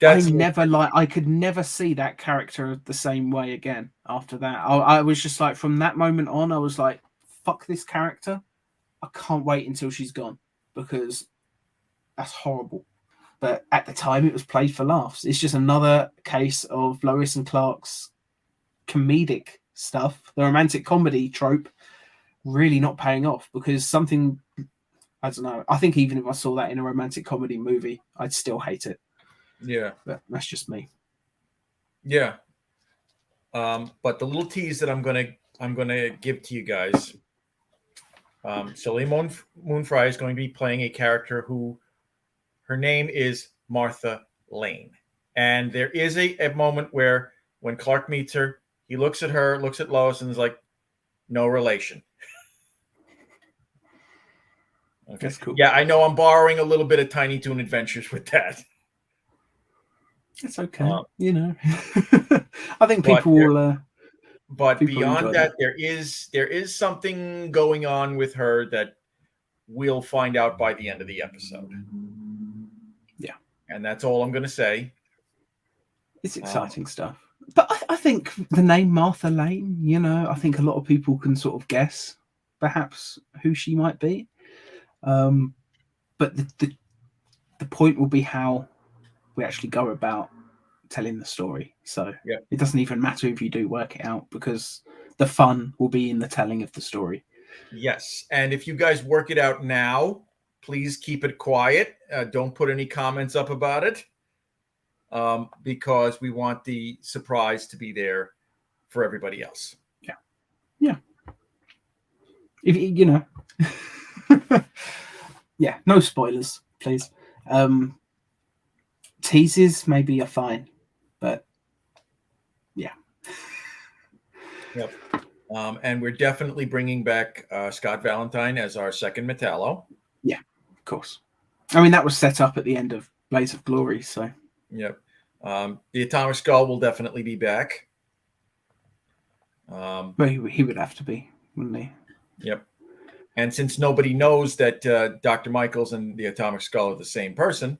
I could never see that character the same way again after that. I was just like, from that moment on, I was like, fuck this character. I can't wait until she's gone because that's horrible. But at the time, it was played for laughs. It's just another case of Lois and Clark's comedic stuff, the romantic comedy trope, really not paying off because something, I don't know. I think even if I saw that in a romantic comedy movie, I'd still hate it.
Yeah.
But that's just me.
Yeah. But the little tease that I'm gonna give to you guys, Soleil Moon Frye is going to be playing a character who her name is Martha Lane. And there is a moment where when Clark meets her, he looks at her, looks at Lois, and is like, no relation. Okay.
That's cool.
Yeah, I know I'm borrowing a little bit of Tiny Toon Adventures with that.
It's okay. I think people will.
But beyond that, there is something going on with her that we'll find out by the end of the episode.
Yeah,
and that's all I'm going to say.
It's exciting stuff. But I think the name Martha Lane, I think a lot of people can sort of guess perhaps who she might be. But the point will be how we actually go about telling the story. So It doesn't even matter if you do work it out because the fun will be in the telling of the story.
Yes. And if you guys work it out now, please keep it quiet. Don't put any comments up about it because we want the surprise to be there for everybody else.
Yeah. Yeah. If yeah, no spoilers, please. Teases maybe are fine, but yeah.
Yep. And we're definitely bringing back Scott Valentine as our second Metallo.
Yeah, of course. I mean, that was set up at the end of Blaze of Glory, so.
Yep. The Atomic Skull will definitely be back.
Well, he would have to be, wouldn't he?
Yep. And since nobody knows that Dr. Michaels and the Atomic Skull are the same person.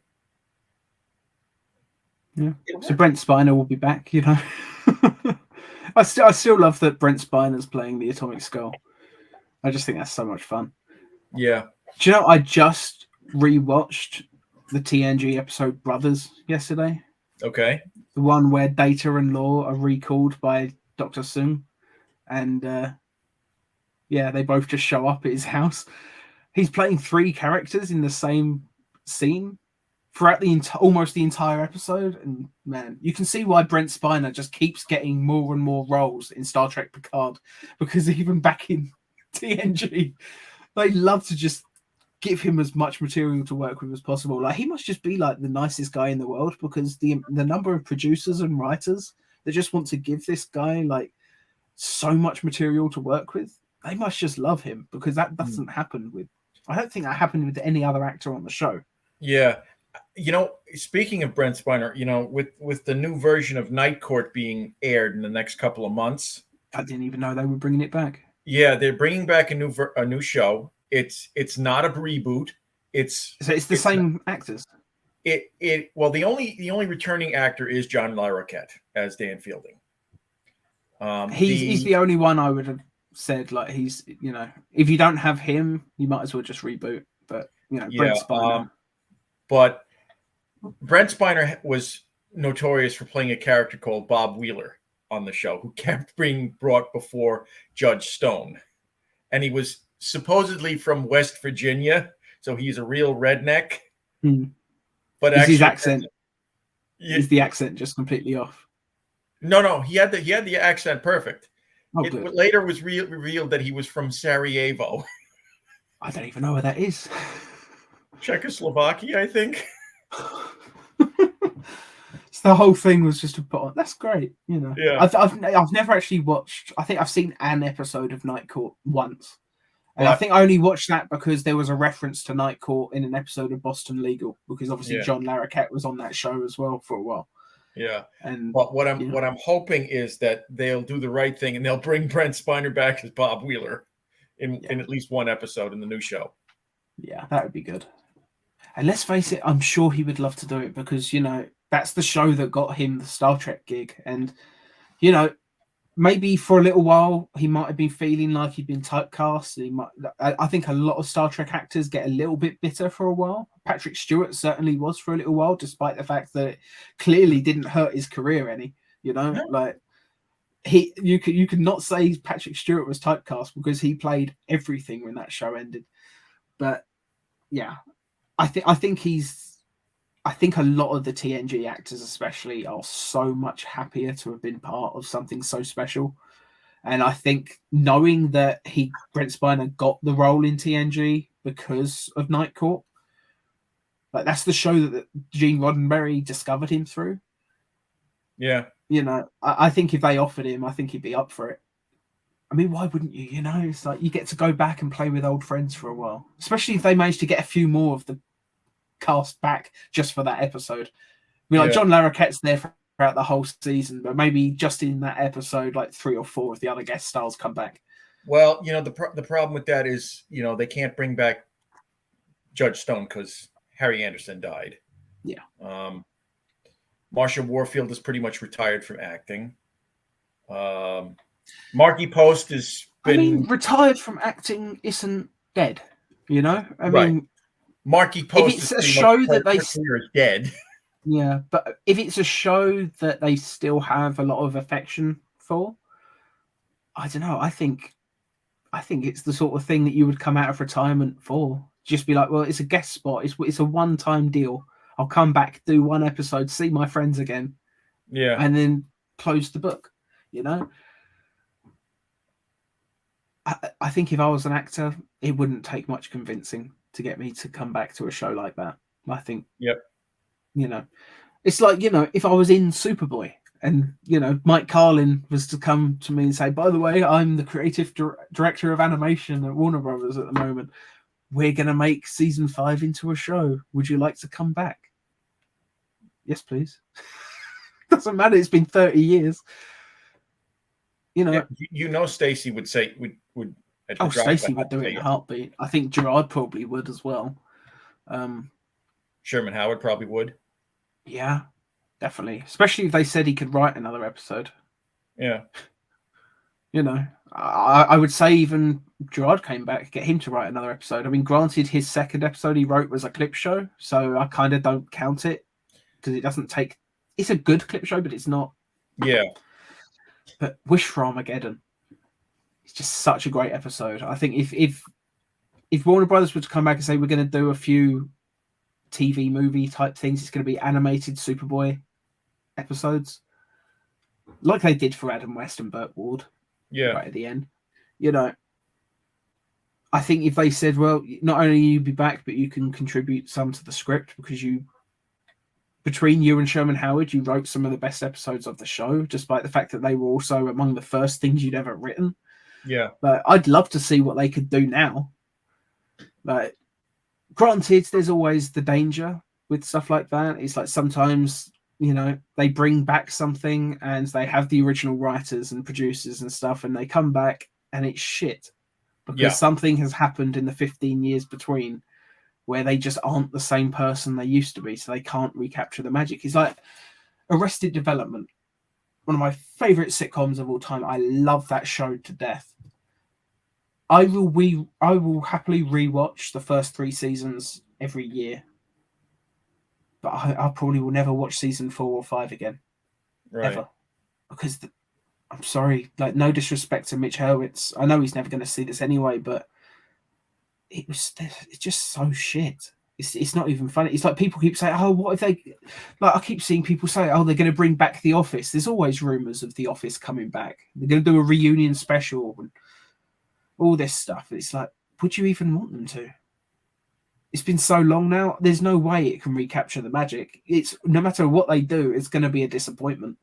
Yeah. So Brent Spiner will be back, I still love that Brent Spiner's playing the Atomic Skull. I just think that's so much fun.
Yeah.
Do you know, I just rewatched the TNG episode Brothers yesterday.
Okay.
The one where Data and Law are recalled by Dr. Soong. And they both just show up at his house. He's playing 3 characters in the same scene throughout almost the entire episode. And man, you can see why Brent Spiner just keeps getting more and more roles in Star Trek Picard, because even back in TNG, they love to just give him as much material to work with as possible. Like, he must just be like the nicest guy in the world, because the number of producers and writers that just want to give this guy like so much material to work with they must just love him, because that doesn't happen with. I don't think that happened with any other actor on the show.
Yeah. Speaking of Brent Spiner, with the new version of Night Court being aired in the next couple of months,
I didn't even know they were bringing it back.
Yeah, they're bringing back a new show. It's not a reboot. It's
the same actors.
Well, the only returning actor is John Larroquette as Dan Fielding.
He's the only one I would have said, like, he's, if you don't have him, you might as well just reboot. But Brent Spiner.
But Brent Spiner was notorious for playing a character called Bob Wheeler on the show, who kept being brought before Judge Stone, and he was supposedly from West Virginia, so he's a real redneck. But
actually, his accent is the accent just completely off?
No, he had the accent perfect. It
good.
Later was revealed that he was from Sarajevo.
I don't even know where that is.
Czechoslovakia, I think.
So the whole thing was just a put on. That's great,
Yeah.
I've never actually watched. I think I've seen an episode of Night Court once, and I think I only watched that because there was a reference to Night Court in an episode of Boston Legal, because obviously John Larroquette was on that show as well for a while.
Yeah,
and
but what I'm hoping is that they'll do the right thing and they'll bring Brent Spiner back as Bob Wheeler in at least one episode in the new show.
Yeah, that would be good. And let's face it, I'm sure he would love to do it, because that's the show that got him the Star Trek gig, and maybe for a little while he might have been feeling like he'd been typecast. I think a lot of Star Trek actors get a little bit bitter for a while. Patrick Stewart certainly was for a little while, despite the fact that it clearly didn't hurt his career any. Like you could not say Patrick Stewart was typecast, because he played everything when that show ended. But yeah, I think a lot of the TNG actors especially are so much happier to have been part of something so special. And I think knowing that Brent Spiner got the role in TNG because of Night Court, like, that's the show that Gene Roddenberry discovered him through.
Yeah.
I think if they offered him, I think he'd be up for it. I mean, why wouldn't you? It's like you get to go back and play with old friends for a while, especially if they manage to get a few more of the cast back just for that episode. I mean, like, John Larroquette's there throughout the whole season, but maybe just in that episode, like 3 or 4 of the other guest stars come back.
Well, the problem with that is, they can't bring back Judge Stone because Harry Anderson died.
Yeah.
Marsha Warfield is pretty much retired from acting. Marky Post has been...
I mean, retired from acting isn't dead, I mean,
Marky Post,
if it's a show that they
is dead.
Yeah, but if it's a show that they still have a lot of affection for, I don't know. I think it's the sort of thing that you would come out of retirement for. Just be like, well, it's a guest spot. It's a one-time deal. I'll come back, do one episode, see my friends again, and then close the book. I think if I was an actor, it wouldn't take much convincing to get me to come back to a show like that. I think, it's like, if I was in Superboy and, Mike Carlin was to come to me and say, by the way, I'm the creative director of animation at Warner Brothers at the moment. We're going to make season 5 into a show. Would you like to come back? Yes, please. Doesn't matter. It's been 30 years.
Stacey would say, would
Stacey would do it in a heartbeat. I think Gerard probably would as well.
Sherman Howard probably would.
Yeah, definitely. Especially if they said he could write another episode.
Yeah.
I would say even Gerard came back, get him to write another episode. I mean, granted, his second episode he wrote was a clip show, so I kind of don't count it because it doesn't take... It's a good clip show, but it's not...
Yeah.
But Wish for Armageddon, it's just such a great episode. I think if Warner Brothers were to come back and say we're going to do a few TV movie type things, it's going to be animated Superboy episodes, like they did for Adam West and Burt Ward.
Yeah.
Right at the end, I think if they said, well, not only you be back, but you can contribute some to the script because between you and Sherman Howard, you wrote some of the best episodes of the show, despite the fact that they were also among the first things you'd ever written.
Yeah.
But I'd love to see what they could do now. Like, granted, there's always the danger with stuff like that. It's like sometimes, they bring back something and they have the original writers and producers and stuff, and they come back and it's shit because something has happened in the 15 years between where they just aren't the same person they used to be, so they can't recapture the magic. It's like Arrested Development, one of my favorite sitcoms of all time. I love that show to death. I will happily rewatch the first 3 seasons every year, but I probably will never watch season 4 or 5 again, ever, because I'm sorry, like, no disrespect to Mitch Hurwitz. I know he's never going to see this anyway, but it's just so shit. It's not even funny. It's like people keep saying, "Oh, what if they?" Like, I keep seeing people say, "Oh, they're going to bring back The Office." There's always rumors of The Office coming back. They're going to do a reunion special and all this stuff. It's like, would you even want them to? It's been so long now. There's no way it can recapture the magic. It's no matter what they do, it's going to be a disappointment.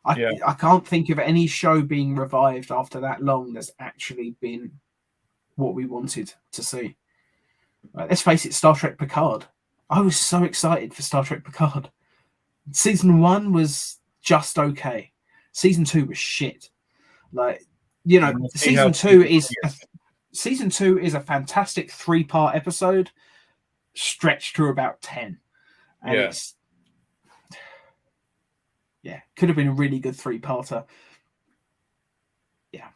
I can't think of any show being revived after that long that's actually been what we wanted to see. Right, let's face it, Star Trek Picard. I was so excited for Star Trek Picard. Season 1 was just okay. Season 2 was shit. Like, season 2 is a fantastic 3-part episode stretched to about 10. And it's could have been a really good 3-parter. Yeah.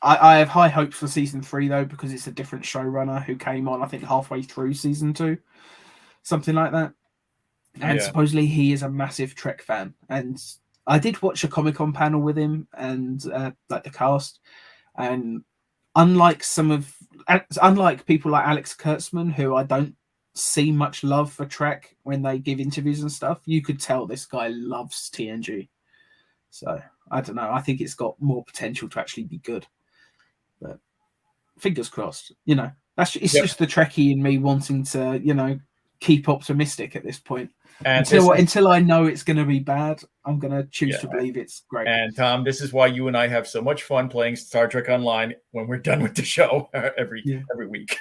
I have high hopes for season 3 though, because it's a different showrunner who came on, I think, halfway through season 2, something like that. And supposedly he is a massive Trek fan. And I did watch a Comic-Con panel with him and like the cast. And unlike people like Alex Kurtzman, who I don't see much love for Trek when they give interviews and stuff, you could tell this guy loves TNG. So I don't know. I think it's got more potential to actually be good. But fingers crossed. It's just the Trekkie in me wanting to, keep optimistic at this point. And until I know it's going to be bad, I'm going to choose to believe it's great.
And Tom, this is why you and I have so much fun playing Star Trek Online when we're done with the show every week.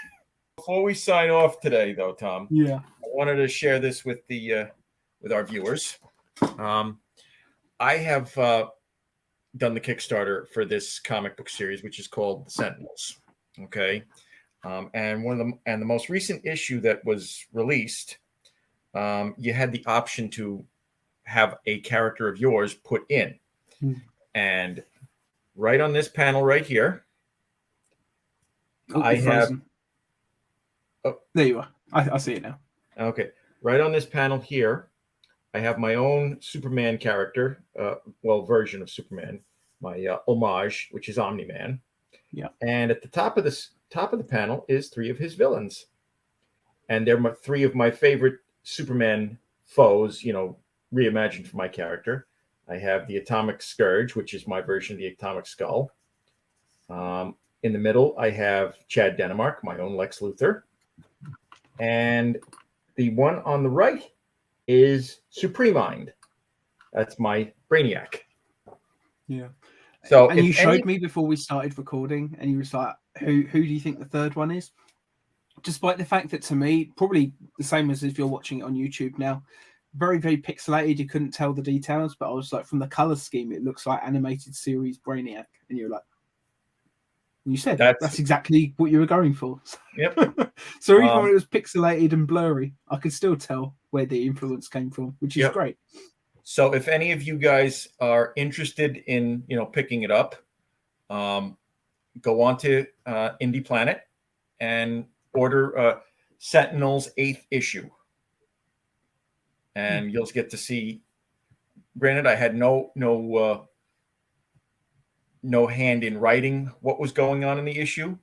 Before we sign off today, though, Tom, I wanted to share this with with our viewers. I have done the Kickstarter for this comic book series, which is called The Sentinels. Okay. And the most recent issue that was released, you had the option to have a character of yours put in. And right on this panel right here, I have. Oh,
there you are. I see it now.
Okay. Right on this panel here, I have my own Superman character, version of Superman, my homage, which is Omni-Man.
Yeah.
And at the top of the panel is 3 of his villains. And they're 3 of my favorite Superman foes, reimagined for my character. I have the Atomic Scourge, which is my version of the Atomic Skull. In the middle, I have Chad Denmark, my own Lex Luthor. And the one on the right is Supreme Mind. That's my Brainiac.
Yeah.
So,
and you showed me before we started recording, and you was like, "Who do you think the third one is?" Despite the fact that, to me, probably the same as if you're watching it on YouTube now, very, very pixelated. You couldn't tell the details, but I was like, from the color scheme, it looks like animated series Brainiac, and you're like, you said that's exactly what you were going for.
Yep.
So even when it was pixelated and blurry, I could still tell where the influence came from, which is great.
So if any of you guys are interested in, picking it up, go on to Indie Planet and order Sentinel's 8th issue. And you'll get to see, granted, I had no hand in writing what was going on in the issue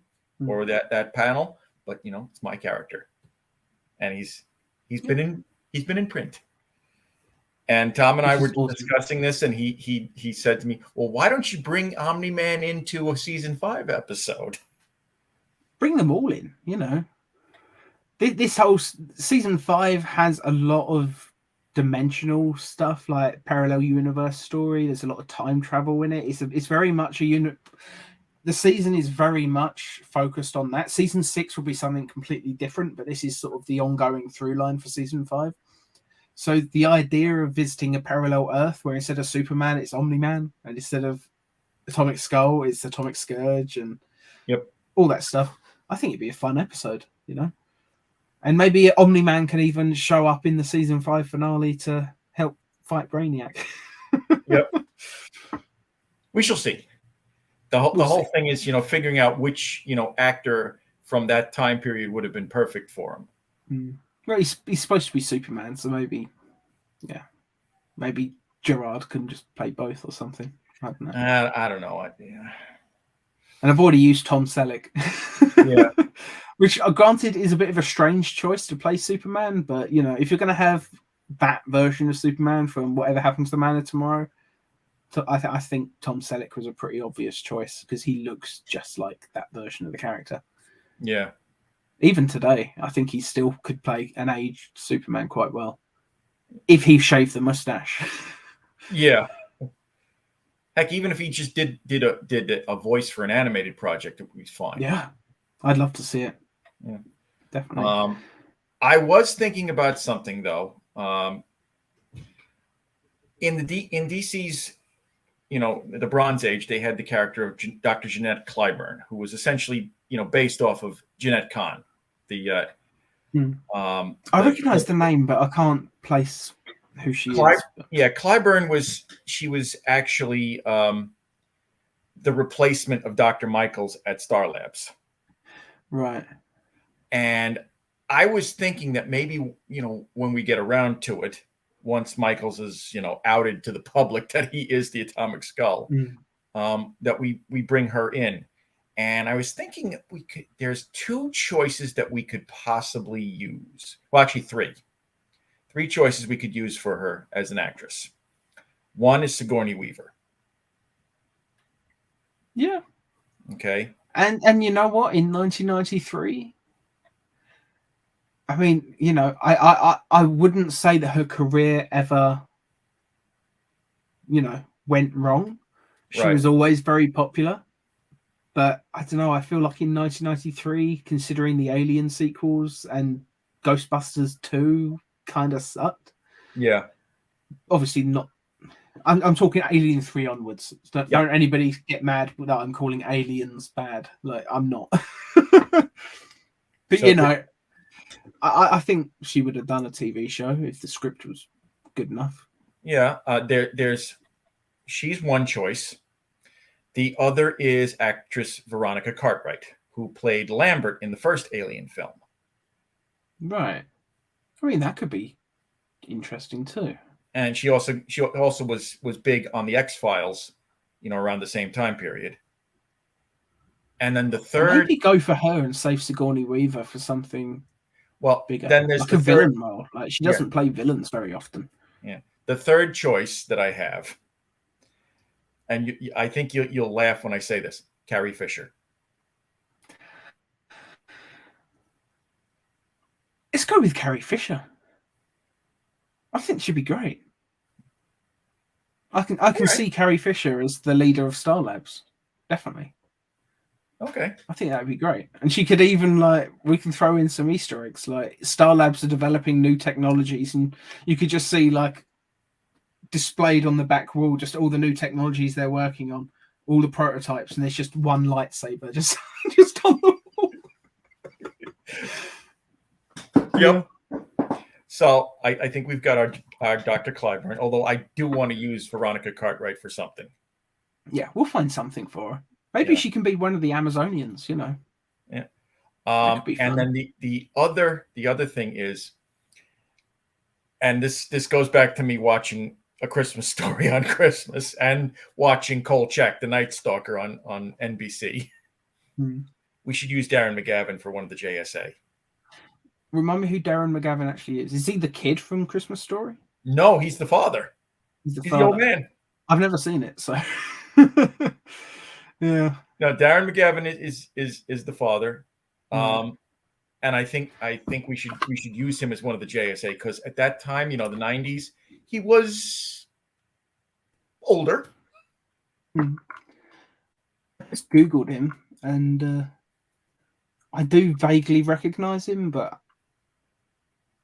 or that panel, but it's my character. And he's been in print. And Tom and I were discussing this, and he said to me, "Well, why don't you bring Omni-Man into a season 5 episode?
Bring them all in, This whole season 5 has a lot of dimensional stuff, like parallel universe story. There's a lot of time travel in it. It's very much a unit. The season is very much focused on that. Season 6 will be something completely different, but this is sort of the ongoing through line for season 5. So the idea of visiting a parallel Earth where instead of Superman, it's Omni-Man, and instead of Atomic Skull, it's Atomic Scourge, and all that stuff. I think it'd be a fun episode, you know? And maybe Omni-Man can even show up in the season 5 finale to help fight Brainiac.
Yep. We shall see. The whole thing is, figuring out which, actor from that time period would have been perfect for him.
Well, he's supposed to be Superman, so maybe Gerard can just play both or something. I don't know.
I don't know.
And I've already used Tom Selleck.
Yeah.
Which, granted, is a bit of a strange choice to play Superman, but, if you're going to have that version of Superman from Whatever Happens to Man of Tomorrow, I think Tom Selleck was a pretty obvious choice because he looks just like that version of the character.
Yeah.
Even today, I think he still could play an aged Superman quite well if he shaved the mustache.
Yeah. Heck, even if he just did a voice for an animated project, it would be fine.
Yeah. I'd love to see it.
Yeah.
Definitely.
I was thinking about something though. In DC's, the Bronze Age, they had the character of Dr. Jeanette Clyburn, who was essentially, based off of Jeanette Kahn. I
recognize the name, but I can't place who she is.
Yeah, Clyburn was actually the replacement of Dr. Michaels at Star Labs.
Right.
And I was thinking that maybe, when we get around to it, once Michaels is, outed to the public that he is the Atomic Skull, that we bring her in. And I was thinking that there's 2 choices that we could possibly use. Well, actually 3. 3 choices we could use for her as an actress. One is Sigourney Weaver.
Yeah.
Okay.
And you know what? In 1993, I mean, I wouldn't say that her career ever, went wrong. She was always very popular. But I don't know, I feel like in 1993, considering the Alien sequels and Ghostbusters 2 kind of sucked.
Yeah.
Obviously not. I'm talking Alien 3 onwards. Don't anybody get mad that I'm calling Aliens bad. Like, I'm not. But, so, I think she would have done a TV show if the script was good enough.
Yeah. She's one choice. The other is actress Veronica Cartwright, who played Lambert in the first Alien film.
Right. I mean, that could be interesting too.
And she also was big on the X-Files, around the same time period. And then the third,
maybe go for her and save Sigourney Weaver for something bigger.
Then there's
like a villain role. Like, she doesn't play villains very often.
Yeah. The third choice that I have, and I think you'll laugh when I say this, Carrie Fisher.
Let's go with Carrie Fisher. I think she'd be great. I can see Carrie Fisher as the leader of Star Labs. Definitely.
Okay.
I think that'd be great. And she could even, we can throw in some Easter eggs. Like, Star Labs are developing new technologies, and you could just see, displayed on the back wall, just all the new technologies they're working on, all the prototypes, and there's just one lightsaber just on the wall.
Yep. So I think we've got our Dr. Clyburn, although I do want to use Veronica Cartwright for something.
Yeah, we'll find something for her. Maybe she can be one of the Amazonians,
Yeah. And then the other thing is, and this goes back to me watching A Christmas Story on Christmas and watching Kolchak, the Night Stalker on NBC. We should use Darren McGavin for one of the JSA.
Remind me who Darren McGavin actually is. Is he the kid from Christmas Story?
No, he's the father. He's the old man.
I've never seen it, so yeah.
No, Darren McGavin is the father. and I think we should use him as one of the JSA, because at that time, the 90s, he was older.
I just Googled him, and I do vaguely recognize him, but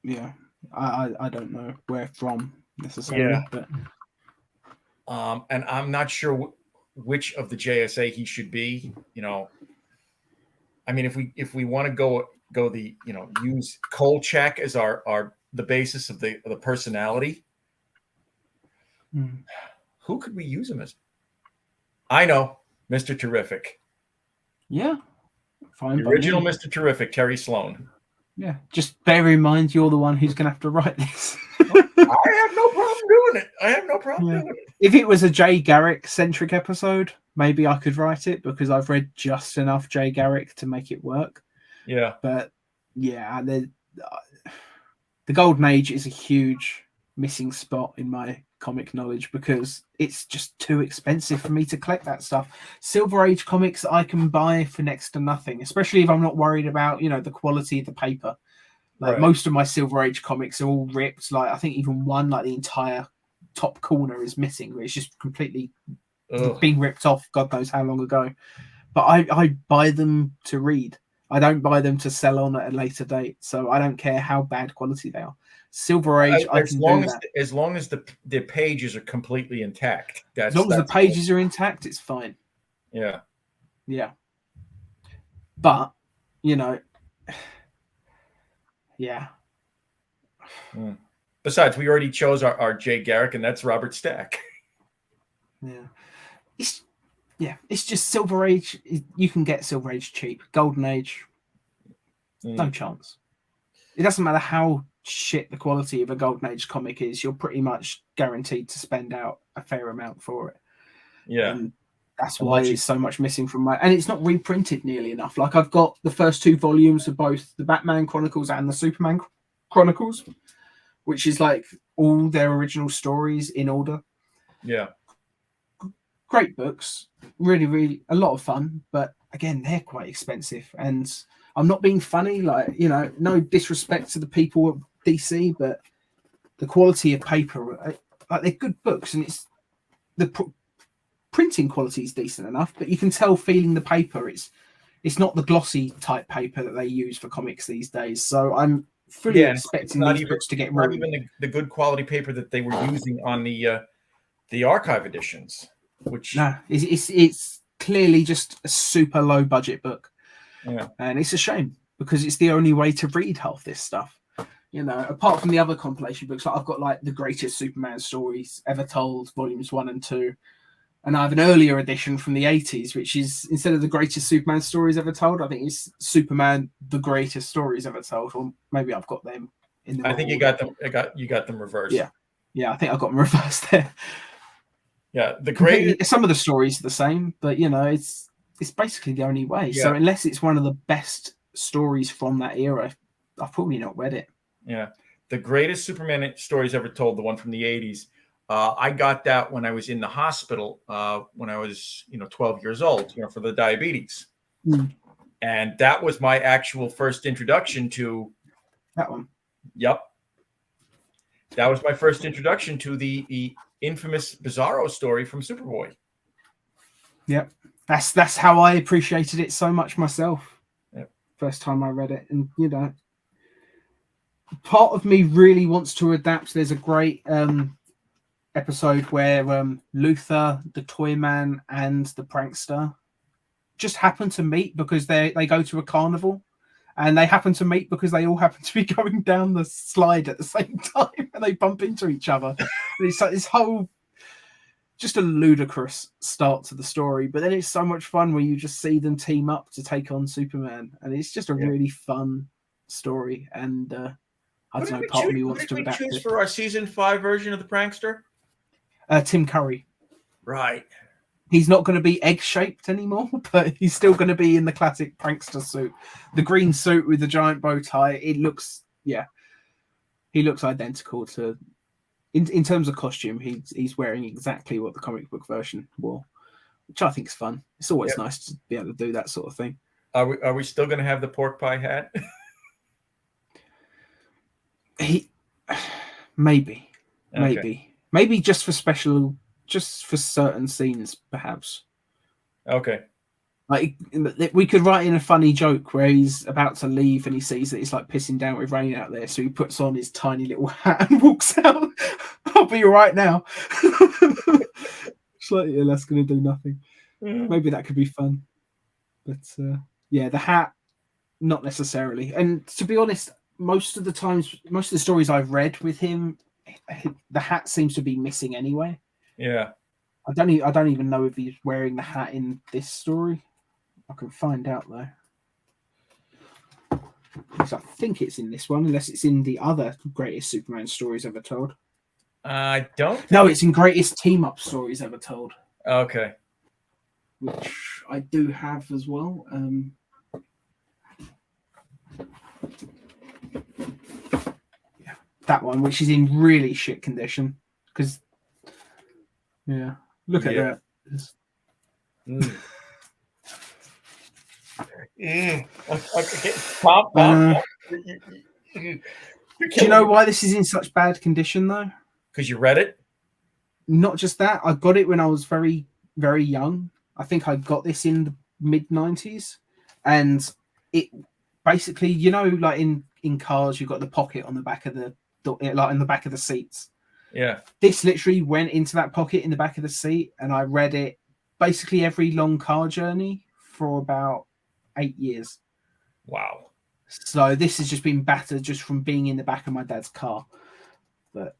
yeah, I don't know where from necessarily.
Yeah.
But
and I'm not sure which of the JSA he should be. I mean, if we want to go the use Kolchak as our the basis of the personality, who could we use him as? I know, Mr. Terrific.
Yeah, fine.
The original Mr. Terrific, Terry Sloan.
Yeah, just bear in mind you're the one who's going to have to write this.
I have no problem doing it. I have no problem doing it.
If it was a Jay Garrick-centric episode, maybe I could write it because I've read just enough Jay Garrick to make it work.
Yeah.
But, yeah, the Golden Age is a huge missing spot in my comic knowledge because it's just too expensive for me to collect that stuff. Silver Age comics I can buy for next to nothing, especially if I'm not worried about, the quality of the paper. Like most of my Silver Age comics are all ripped. Like I think even one, like the entire top corner is missing. It's just completely being ripped off. God knows how long ago. But I buy them to read. I don't buy them to sell on at a later date. So I don't care how bad quality they are. Silver Age,
as long as the pages are completely intact.
As long as the pages are intact, it's fine.
Yeah.
Yeah. But, yeah.
Besides, we already chose our Jay Garrick, and that's Robert Stack.
Yeah. It's just Silver Age. You can get Silver Age cheap. Golden Age, no chance. It doesn't matter how shit the quality of a Golden Age comic is. You're pretty much guaranteed to spend out a fair amount for it.
Yeah.
And that's why there's so much missing from and it's not reprinted nearly enough. Like I've got the first 2 volumes of both the Batman Chronicles and the Superman Chronicles, which is like all their original stories in order.
Yeah.
Great books. Really, really a lot of fun. But again, they're quite expensive. And I'm not being funny, like, no disrespect to the people at DC, but the quality of paper, like they're good books, and it's the printing quality is decent enough, but you can tell feeling the paper, it's not the glossy type paper that they use for comics these days. So I'm fully expecting these books to get ruined.
Not even the good quality paper that they were using on the archive editions, which
it's clearly just a super low budget book.
Yeah.
And it's a shame because it's the only way to read half this stuff. Apart from the other compilation books, like I've got like the greatest Superman stories ever told, volumes 1 and 2. And I have an earlier edition from the 80s, which is instead of the greatest Superman stories ever told, I think it's Superman, the greatest stories ever told. Or maybe I've got them in the
I think you got them. You got them reversed.
Yeah, I think I got them reversed there.
Yeah, the greatest.
Some of the stories are the same, but it's basically the only way. Yeah. So unless it's one of the best stories from that era, I've probably not read it.
Yeah, the greatest Superman stories ever told, the one from the 80s. I got that when I was in the hospital when I was 12 years old, for the diabetes, and that was my actual first introduction to
that one.
Yep, that was my first introduction to the infamous Bizarro story from Superboy.
Yep. That's how I appreciated it so much myself.
Yep.
First time I read it, and part of me really wants to adapt. There's a great episode where Luther, the Toyman, and the Prankster just happen to meet because they go to a carnival, and they happen to meet because they all happen to be going down the slide at the same time, and they bump into each other. And it's like this whole. Just a ludicrous start to the story, but then it's so much fun when you just see them team up to take on Superman, and it's just a really fun story. And I don't know, part of me wants to adapt it.
For our season 5 version of the Prankster,
Tim Curry.
Right.
He's not going to be egg-shaped anymore, but he's still going to be in the classic prankster suit, the green suit with the giant bow tie. It looks, he looks identical to. In terms of costume, he's wearing exactly what the comic book version wore, which I think is fun. It's always nice to be able to do that sort of thing.
Are we still going to have the pork pie hat?
He maybe just for certain scenes, perhaps.
Okay.
Like we could write in a funny joke where he's about to leave and he sees that it's like pissing down with rain out there, so he puts on his tiny little hat and walks out. I'll be all right now. It's like, yeah, that's going to do nothing. Maybe that could be fun, but yeah, the hat, not necessarily. And to be honest, most of the stories I've read with him, the hat seems to be missing anyway.
Yeah.
I don't even know if he's wearing the hat in this story. I can find out though. Because I think it's in this one, unless it's in the other greatest Superman stories ever told.
I don't.
No, it's in greatest team up stories ever told.
Okay.
Which I do have as well. Yeah, that one, which is in really shit condition. Because, yeah, look at that.
Okay.
Do you know why this is in such bad condition, though?
Because you read it?
Not just that. I got it when I was very, very young. I think I got this in the mid-90s. And it basically, you know, like in cars, you've got the pocket on the back of the like in the back of the seats.
Yeah.
This literally went into that pocket in the back of the seat, and I read it basically every long car journey for about 8 years.
Wow.
So this has just been battered just from being in the back of my dad's car. But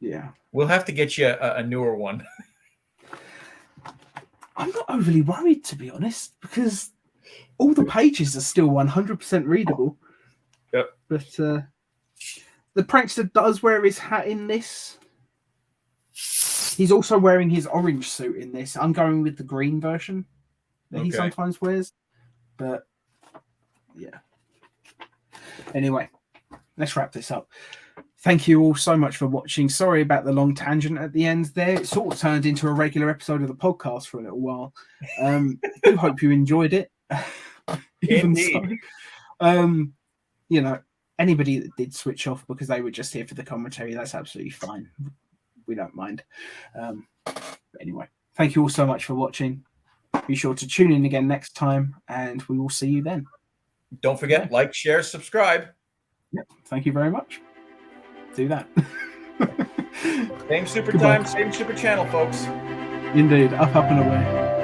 yeah,
we'll have to get you a newer one.
I'm not overly worried, to be honest, because all the pages are still 100% readable.
Yep.
But the prankster does wear his hat in this. He's also wearing his orange suit in this. I'm going with the green version that he sometimes wears. But yeah. Anyway, let's wrap this up. Thank you all so much for watching. Sorry about the long tangent at the end there. It sort of turned into a regular episode of the podcast for a little while. Do hope you enjoyed it. Even
Indeed.
so. You know, anybody that did switch off because they were just here for the commentary, that's absolutely fine. We don't mind. Anyway, thank you all so much for watching. Be sure to tune in again next time, and we will see you then.
Don't forget, like, share, subscribe.
Yep. Thank you very much. Do that.
Same super time, same super channel, folks.
Indeed. Up and away.